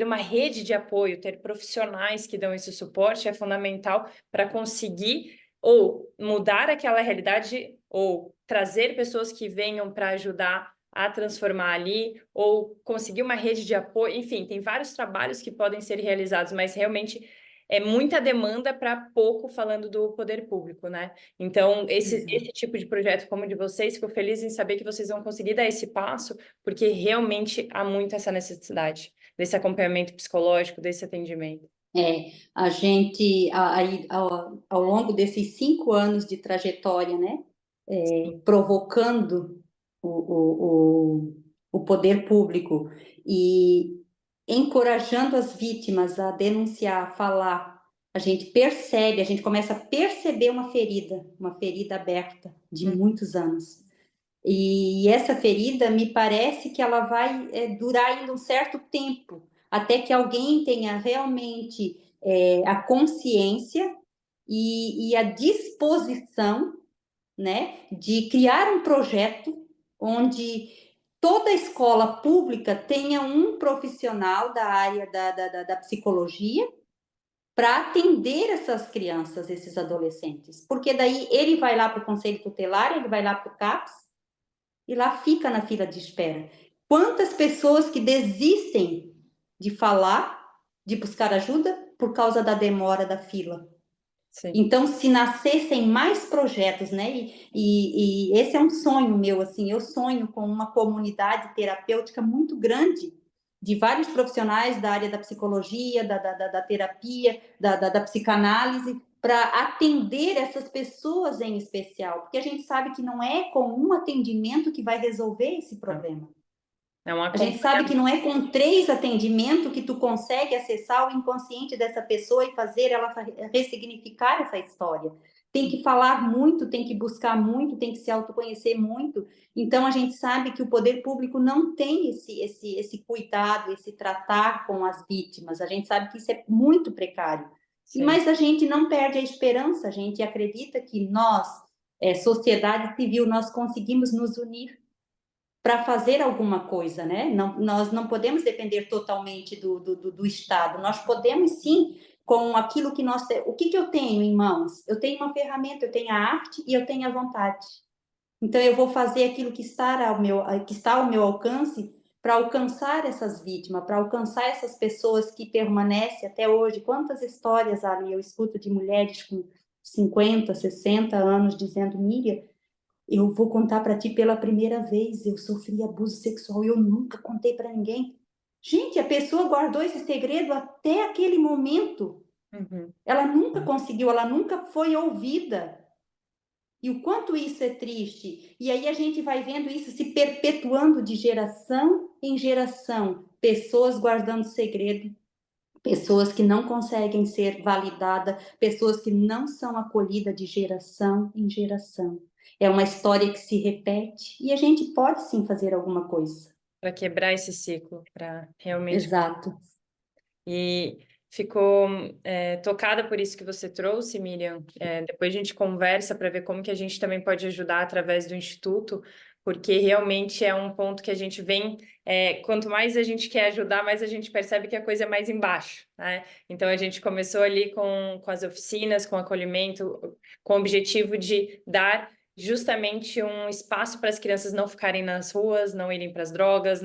uma rede de apoio, ter profissionais que dão esse suporte é fundamental para conseguir ou mudar aquela realidade ou trazer pessoas que venham para ajudar a transformar ali, ou conseguir uma rede de apoio, enfim, tem vários trabalhos que podem ser realizados, mas realmente é muita demanda para pouco falando do poder público, né? Então, esse tipo de projeto como o de vocês, fico feliz em saber que vocês vão conseguir dar esse passo, porque realmente há muito essa necessidade desse acompanhamento psicológico, desse atendimento. A gente, aí, ao longo desses 5 anos de trajetória, né, provocando o poder público e encorajando as vítimas a denunciar, a falar, a gente começa a perceber uma ferida aberta de muitos anos. E essa ferida, me parece que ela vai durar ainda um certo tempo, até que alguém tenha realmente a consciência e a disposição, né, de criar um projeto onde toda escola pública tenha um profissional da área da psicologia para atender essas crianças, esses adolescentes. Porque daí ele vai lá para o Conselho Tutelar, ele vai lá para o CAPS, e lá fica na fila de espera. Quantas pessoas que desistem de falar, de buscar ajuda, por causa da demora da fila? Sim. Então, se nascessem mais projetos, né? E esse é um sonho meu, assim, eu sonho com uma comunidade terapêutica muito grande, de vários profissionais da área da psicologia, da terapia, da psicanálise, para atender essas pessoas em especial, porque a gente sabe que não é com um atendimento que vai resolver esse problema. É um A gente sabe que não é com 3 atendimentos que tu consegue acessar o inconsciente dessa pessoa e fazer ela ressignificar essa história. Tem que falar muito, tem que buscar muito, tem que se autoconhecer muito. Então, a gente sabe que o poder público não tem esse cuidado, esse tratar com as vítimas. A gente sabe que isso é muito precário. Mas a gente não perde a esperança, a gente acredita que nós, sociedade civil, nós conseguimos nos unir para fazer alguma coisa, né? Nós não podemos depender totalmente do Estado. Nós podemos, sim, com aquilo que nós temos. O que eu tenho em mãos? Eu tenho uma ferramenta, eu tenho a arte e eu tenho a vontade. Então, eu vou fazer aquilo que está ao meu alcance para alcançar essas vítimas, para alcançar essas pessoas que permanecem até hoje. Quantas histórias ali eu escuto de mulheres com 50, 60 anos dizendo: Miriam, eu vou contar para ti pela primeira vez, eu sofri abuso sexual e eu nunca contei para ninguém. Gente, a pessoa guardou esse segredo até aquele momento. Ela nunca conseguiu, ela nunca foi ouvida. E o quanto isso é triste. E aí a gente vai vendo isso se perpetuando de geração em geração. Pessoas guardando segredo, pessoas que não conseguem ser validadas, pessoas que não são acolhidas de geração em geração. É uma história que se repete e a gente pode sim fazer alguma coisa. Para quebrar esse ciclo, para realmente. Exato. E ficou tocada por isso que você trouxe, Miriam. Depois a gente conversa para ver como que a gente também pode ajudar através do Instituto, porque realmente é um ponto que a gente vem, quanto mais a gente quer ajudar, mais a gente percebe que a coisa é mais embaixo, né? Então a gente começou ali com as oficinas, com acolhimento, com o objetivo de dar justamente um espaço para as crianças não ficarem nas ruas, não irem para as drogas,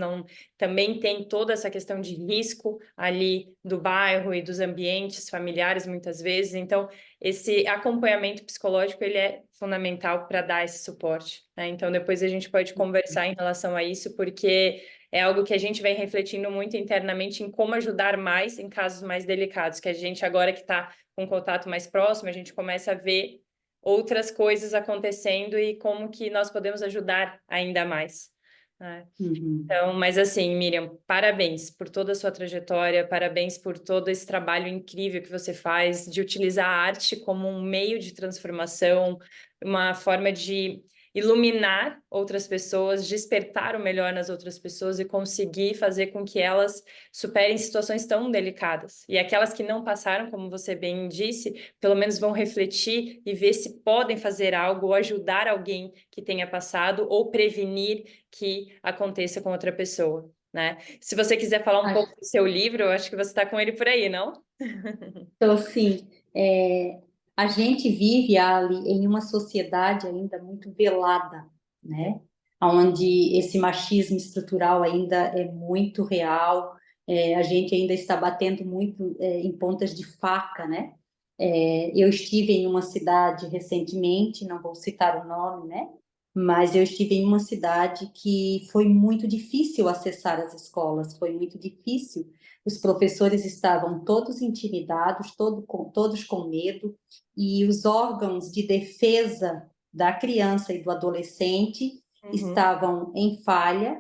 também tem toda essa questão de risco ali do bairro e dos ambientes familiares muitas vezes. Então, esse acompanhamento psicológico ele é fundamental para dar esse suporte, né? Então, depois a gente pode conversar em relação a isso, porque é algo que a gente vem refletindo muito internamente em como ajudar mais em casos mais delicados, que a gente agora que está com contato mais próximo, a gente começa a ver outras coisas acontecendo e como que nós podemos ajudar ainda mais, né? Então, mas assim, Miriam, parabéns por toda a sua trajetória, parabéns por todo esse trabalho incrível que você faz de utilizar a arte como um meio de transformação, uma forma de iluminar outras pessoas, despertar o melhor nas outras pessoas e conseguir fazer com que elas superem situações tão delicadas. E aquelas que não passaram, como você bem disse, pelo menos vão refletir e ver se podem fazer algo ou ajudar alguém que tenha passado ou prevenir que aconteça com outra pessoa, né? Se você quiser falar um pouco do seu livro, eu acho que você está com ele por aí, não? Então, assim, a gente vive ali em uma sociedade ainda muito velada, né? Onde esse machismo estrutural ainda é muito real, a gente ainda está batendo muito em pontas de faca, né? Eu estive em uma cidade recentemente, não vou citar o nome, né? Mas eu estive em uma cidade que foi muito difícil acessar as escolas, foi muito difícil. Os professores estavam todos intimidados, todos com medo, e os órgãos de defesa da criança e do adolescente estavam em falha,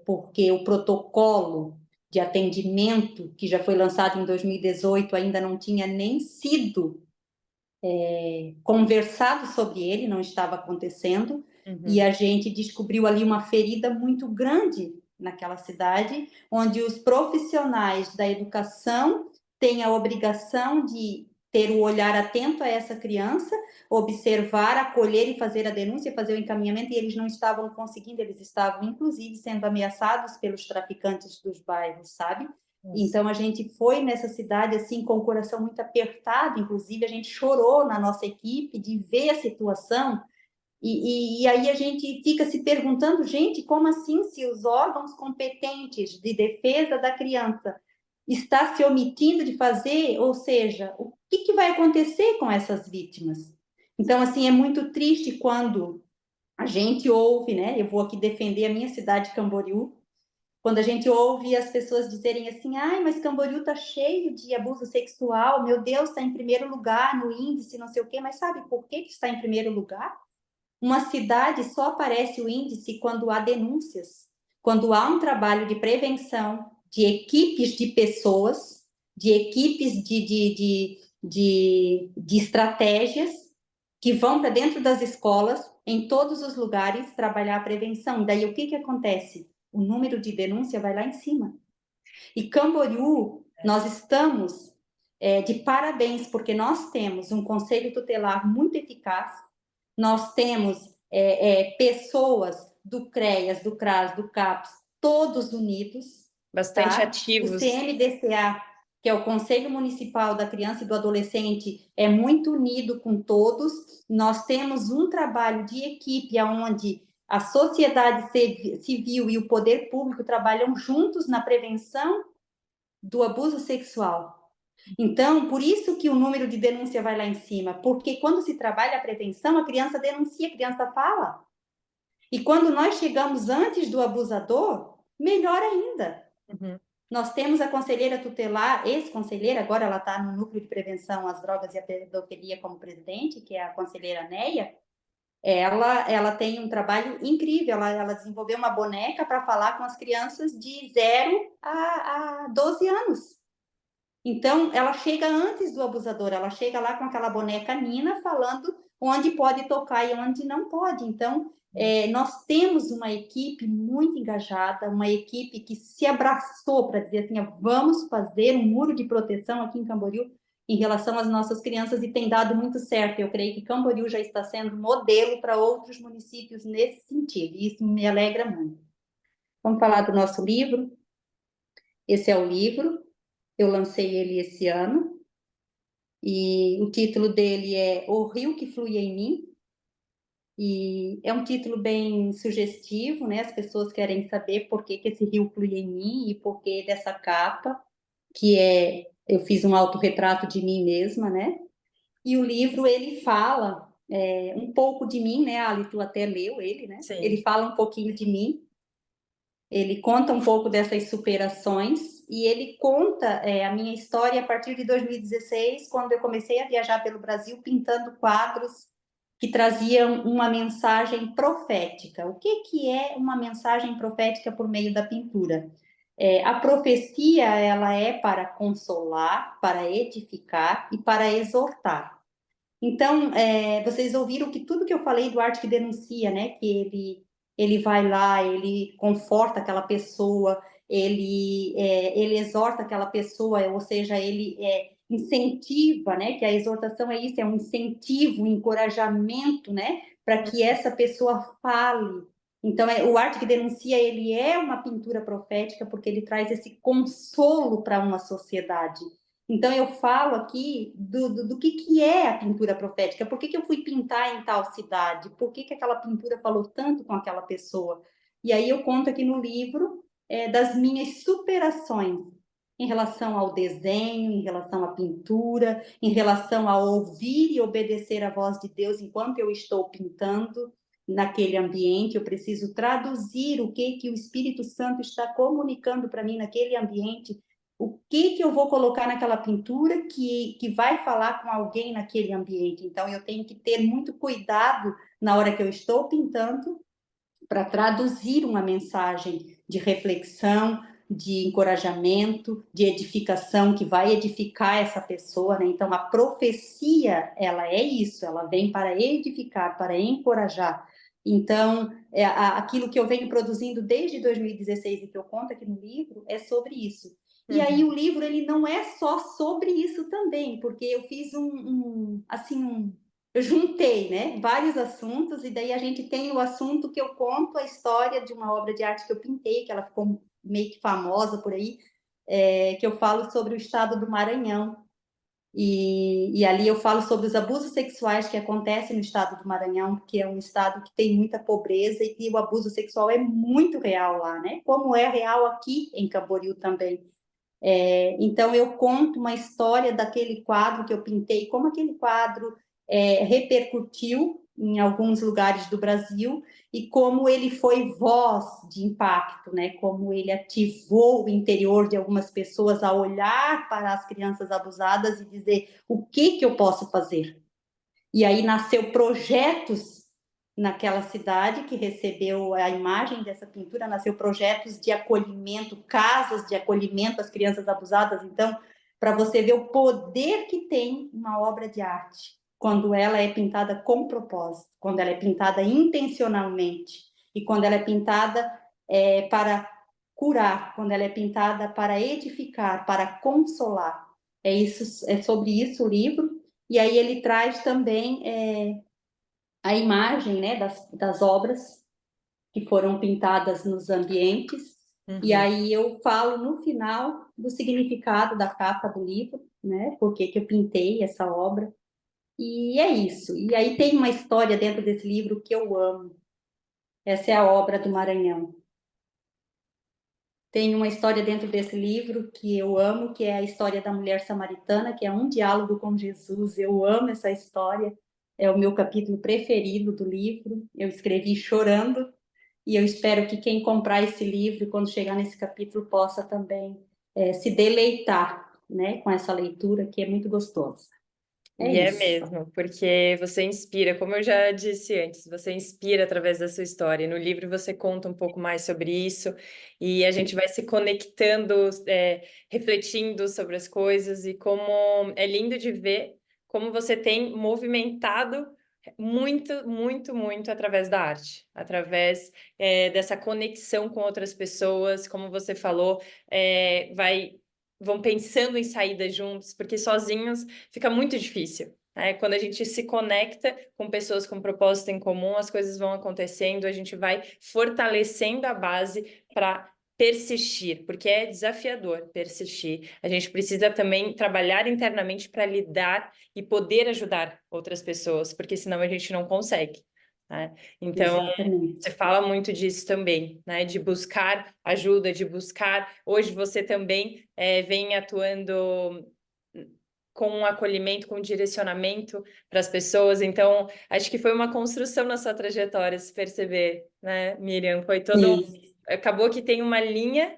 porque o protocolo de atendimento, que já foi lançado em 2018, ainda não tinha nem sido conversado sobre ele, não estava acontecendo, e a gente descobriu ali uma ferida muito grande naquela cidade, onde os profissionais da educação têm a obrigação de ter o olhar atento a essa criança, observar, acolher e fazer a denúncia, fazer o encaminhamento, e eles não estavam conseguindo, eles estavam, inclusive, sendo ameaçados pelos traficantes dos bairros, sabe? Então, a gente foi nessa cidade, assim, com o coração muito apertado, inclusive a gente chorou na nossa equipe de ver a situação, e aí a gente fica se perguntando, gente, como assim, se os órgãos competentes de defesa da criança está se omitindo de fazer, ou seja, o que vai acontecer com essas vítimas? Então, assim, é muito triste quando a gente ouve, né, eu vou aqui defender a minha cidade, Camboriú, quando a gente ouve as pessoas dizerem assim, ai, mas Camboriú tá cheio de abuso sexual, meu Deus, está em primeiro lugar no índice, não sei o quê, mas sabe por que está em primeiro lugar? Uma cidade só aparece o índice quando há denúncias, quando há um trabalho de prevenção, de equipes de pessoas, de equipes de estratégias que vão para dentro das escolas, em todos os lugares, trabalhar a prevenção. E daí o que acontece? O número de denúncia vai lá em cima. E Camboriú, nós estamos de parabéns, porque nós temos um conselho tutelar muito eficaz, nós temos pessoas do CREAS, do CRAS, do CAPS, todos unidos. Bastante tá? ativos. O CMDCA, que é o Conselho Municipal da Criança e do Adolescente, é muito unido com todos. Nós temos um trabalho de equipe onde a sociedade civil e o poder público trabalham juntos na prevenção do abuso sexual. Então, por isso que o número de denúncia vai lá em cima, porque quando se trabalha a prevenção, a criança denuncia, a criança fala. E quando nós chegamos antes do abusador, melhor ainda. Nós temos a conselheira tutelar, ex-conselheira, agora ela está no Núcleo de Prevenção às Drogas e à Pedofilia como presidente, que é a conselheira Neia. Ela tem um trabalho incrível, ela desenvolveu uma boneca para falar com as crianças de 0 a 12 anos. Então, ela chega antes do abusador, ela chega lá com aquela boneca Nina falando onde pode tocar e onde não pode. Então, nós temos uma equipe muito engajada, uma equipe que se abraçou para dizer assim, vamos fazer um muro de proteção aqui em Camboriú em relação às nossas crianças e tem dado muito certo. Eu creio que Camboriú já está sendo modelo para outros municípios nesse sentido, e isso me alegra muito. Vamos falar do nosso livro. Esse é o livro, eu lancei ele esse ano, e o título dele é O Rio que Flui em Mim, e é um título bem sugestivo, né? As pessoas querem saber por que esse rio flui em mim e por que dessa capa, que eu fiz um autorretrato de mim mesma, né? E o livro, ele fala um pouco de mim, né? A Ali, tu até leu ele, né? Sim. Ele fala um pouquinho de mim, ele conta um pouco dessas superações e ele conta a minha história a partir de 2016, quando eu comecei a viajar pelo Brasil pintando quadros que traziam uma mensagem profética. O que é uma mensagem profética por meio da pintura? A profecia, ela é para consolar, para edificar e para exortar. Então, vocês ouviram que tudo que eu falei do Arte que Denuncia, né? Que ele vai lá, ele conforta aquela pessoa, ele exorta aquela pessoa, ou seja, ele incentiva, né? Que a exortação é isso, é um incentivo, um encorajamento, né? Para que essa pessoa fale. Então, o Arte que Denuncia, ele é uma pintura profética porque ele traz esse consolo para uma sociedade. Então, eu falo aqui do que é a pintura profética. Por que eu fui pintar em tal cidade? Por que aquela pintura falou tanto com aquela pessoa? E aí eu conto aqui no livro das minhas superações em relação ao desenho, em relação à pintura, em relação a ouvir e obedecer a voz de Deus enquanto eu estou pintando naquele ambiente. Eu preciso traduzir o que o Espírito Santo está comunicando para mim naquele ambiente, o que eu vou colocar naquela pintura que vai falar com alguém naquele ambiente. Então, eu tenho que ter muito cuidado na hora que eu estou pintando para traduzir uma mensagem de reflexão, de encorajamento, de edificação, que vai edificar essa pessoa, né? Então, a profecia, ela é isso, ela vem para edificar, para encorajar. Então, aquilo que eu venho produzindo desde 2016 e que eu conto aqui no livro é sobre isso. E aí o livro, ele não é só sobre isso também, porque eu fiz eu juntei, né, vários assuntos, e daí a gente tem o assunto que eu conto a história de uma obra de arte que eu pintei, que ela ficou meio que famosa por aí, que eu falo sobre o estado do Maranhão. E ali eu falo sobre os abusos sexuais que acontecem no estado do Maranhão, que é um estado que tem muita pobreza e que o abuso sexual é muito real lá, né? Como é real aqui em Camboriú também. Então, eu conto uma história daquele quadro que eu pintei, como aquele quadro repercutiu em alguns lugares do Brasil e como ele foi voz de impacto, né? Como ele ativou o interior de algumas pessoas a olhar para as crianças abusadas e dizer o que eu posso fazer. E aí nasceu projetos naquela cidade que recebeu a imagem dessa pintura, nasceu projetos de acolhimento, casas de acolhimento às crianças abusadas. Então, para você ver o poder que tem uma obra de arte, quando ela é pintada com propósito, quando ela é pintada intencionalmente, e quando ela é pintada para curar, quando ela é pintada para edificar, para consolar. É sobre isso o livro. E aí ele traz também a imagem, né, das obras que foram pintadas nos ambientes. E aí eu falo no final do significado da capa do livro, né, por que eu pintei essa obra. E é isso. E aí tem uma história dentro desse livro que eu amo. Essa é a obra do Maranhão. Tem uma história dentro desse livro que eu amo, que é a história da mulher samaritana, que é um diálogo com Jesus. Eu amo essa história. É o meu capítulo preferido do livro. Eu escrevi chorando e eu espero que quem comprar esse livro, quando chegar nesse capítulo, possa também se deleitar, né, com essa leitura, que é muito gostosa. E é Isso. mesmo, porque você inspira, como eu já disse antes, você inspira através da sua história. No livro você conta um pouco mais sobre isso e a gente vai se conectando, refletindo sobre as coisas e como é lindo de ver como você tem movimentado muito, muito, muito através da arte, através dessa conexão com outras pessoas, como você falou, vão pensando em saídas juntos, porque sozinhos fica muito difícil, né? Quando a gente se conecta com pessoas com propósito em comum, as coisas vão acontecendo, a gente vai fortalecendo a base para persistir, porque é desafiador persistir. A gente precisa também trabalhar internamente para lidar e poder ajudar outras pessoas, porque senão a gente não consegue, né? Então, Exatamente. você fala muito disso também, né? De buscar ajuda, de buscar. Hoje você também vem atuando com um acolhimento, com um direcionamento para as pessoas. Então, acho que foi uma construção na sua trajetória, se perceber, né, Miriam? Foi todo. Acabou que tem uma linha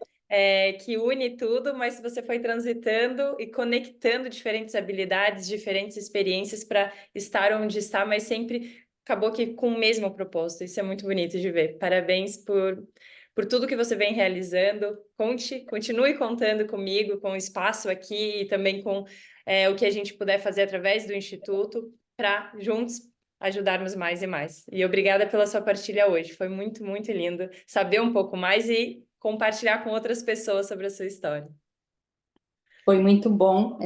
que une tudo, mas você foi transitando e conectando diferentes habilidades, diferentes experiências para estar onde está, mas sempre acabou que com o mesmo propósito. Isso é muito bonito de ver. Parabéns por tudo que você vem realizando. Continue contando comigo, com o espaço aqui e também com o que a gente puder fazer através do Instituto. para juntos ajudarmos mais e mais. E obrigada pela sua partilha hoje. Foi muito, muito lindo saber um pouco mais e compartilhar com outras pessoas sobre a sua história. Foi muito bom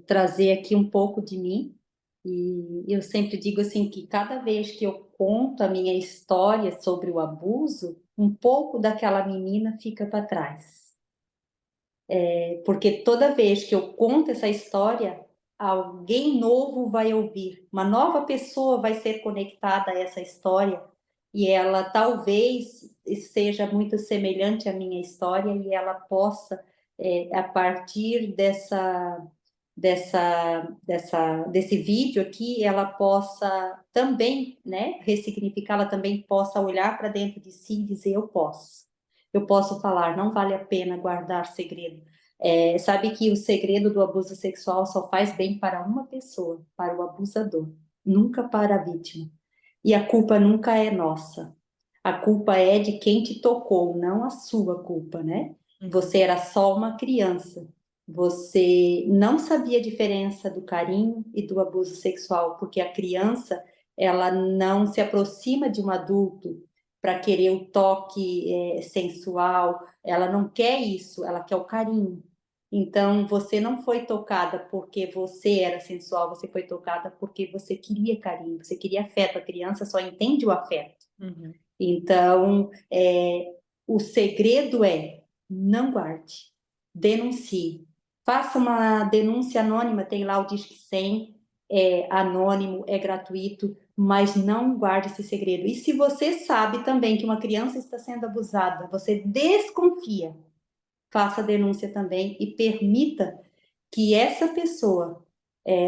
trazer aqui um pouco de mim. E eu sempre digo assim que cada vez que eu conto a minha história sobre o abuso, um pouco daquela menina fica para trás. Porque toda vez que eu conto essa história, alguém novo vai ouvir, uma nova pessoa vai ser conectada a essa história e ela talvez seja muito semelhante à minha história e ela possa, a partir desse vídeo aqui, ela possa também, né, ressignificar, ela também possa olhar para dentro de si e dizer: eu posso falar, não vale a pena guardar segredo. Sabe que o segredo do abuso sexual só faz bem para uma pessoa, para o abusador, nunca para a vítima. E a culpa nunca é nossa. A culpa é de quem te tocou, não a sua culpa, né? Você era só uma criança. Você não sabia a diferença do carinho e do abuso sexual, porque a criança, ela não se aproxima de um adulto para querer o toque sensual, ela não quer isso, ela quer o carinho. Então, você não foi tocada porque você era sensual, você foi tocada porque você queria carinho, você queria afeto. A criança só entende o afeto. Uhum. Então, o segredo é: não guarde, denuncie. Faça uma denúncia anônima, tem lá o Disque 100, é anônimo, é gratuito, mas não guarde esse segredo. E se você sabe também que uma criança está sendo abusada, você desconfia, faça a denúncia também e permita que essa pessoa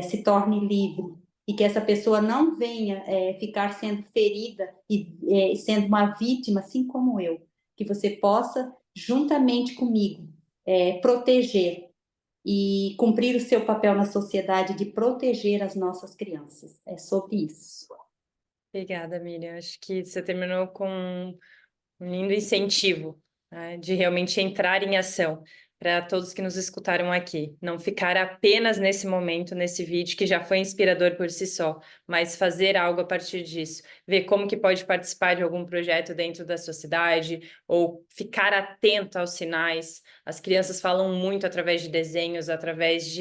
se torne livre e que essa pessoa não venha ficar sendo ferida e sendo uma vítima, assim como eu. Que você possa, juntamente comigo, proteger e cumprir o seu papel na sociedade de proteger as nossas crianças. É sobre isso. Obrigada, Miriam. Acho que você terminou com um lindo incentivo, né, de realmente entrar em ação para todos que nos escutaram aqui. Não ficar apenas nesse momento, nesse vídeo, que já foi inspirador por si só, mas fazer algo a partir disso. Ver como que pode participar de algum projeto dentro da sua cidade, ou ficar atento aos sinais. As crianças falam muito através de desenhos, através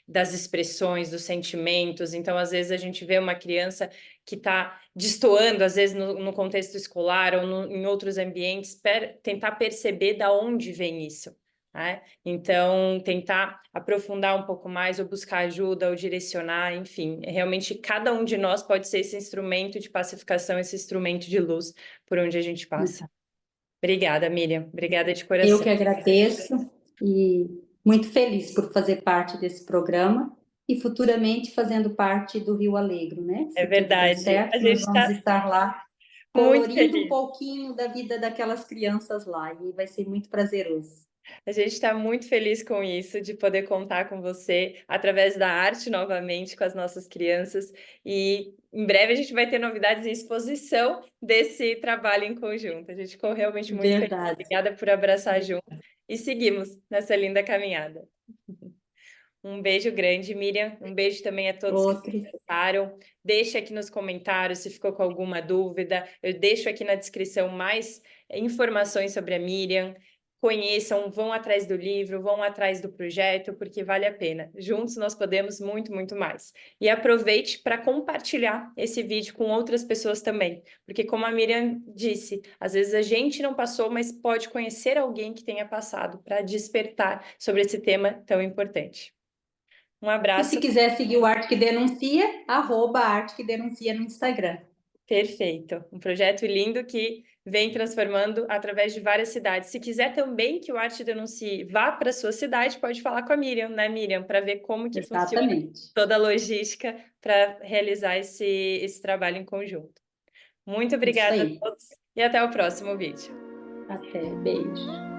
das expressões, dos sentimentos. Então, às vezes, a gente vê uma criança que está destoando, às vezes, no contexto escolar ou em outros ambientes, tentar perceber da onde vem isso. Né? Então, tentar aprofundar um pouco mais, ou buscar ajuda, ou direcionar, enfim. Realmente, cada um de nós pode ser esse instrumento de pacificação, esse instrumento de luz por onde a gente passa. Obrigada, Miriam. Obrigada de coração. Eu que agradeço e muito feliz por fazer parte desse programa e futuramente fazendo parte do Rio Alegro, né? É Se tudo der verdade. certo, A nós gente vamos está estar lá muito colorindo um feliz. pouquinho da vida daquelas crianças lá e vai ser muito prazeroso. A gente está muito feliz com isso, de poder contar com você através da arte novamente com as nossas crianças. E em breve a gente vai ter novidades em exposição desse trabalho em conjunto. A gente ficou realmente muito feliz. Verdade. Obrigada por abraçar junto e seguimos nessa linda caminhada. Um beijo grande, Miriam. Um beijo também a todos Outro. que participaram. Deixa aqui nos comentários se ficou com alguma dúvida. Eu deixo aqui na descrição mais informações sobre a Miriam. Conheçam, vão atrás do livro, vão atrás do projeto, porque vale a pena. Juntos nós podemos muito, muito mais. E aproveite para compartilhar esse vídeo com outras pessoas também, porque como a Miriam disse, às vezes a gente não passou, mas pode conhecer alguém que tenha passado para despertar sobre esse tema tão importante. Um E abraço. se quiser seguir o Arte que Denuncia, @Arte que Denuncia no Instagram. Perfeito. Um projeto lindo que vem transformando através de várias cidades. Se quiser também que o Arte Denuncie vá para a sua cidade, pode falar com a Miriam, né, Miriam? Para ver como que funciona toda a logística para realizar esse trabalho em conjunto. Muito obrigada a todos e até o próximo vídeo. Até, beijo.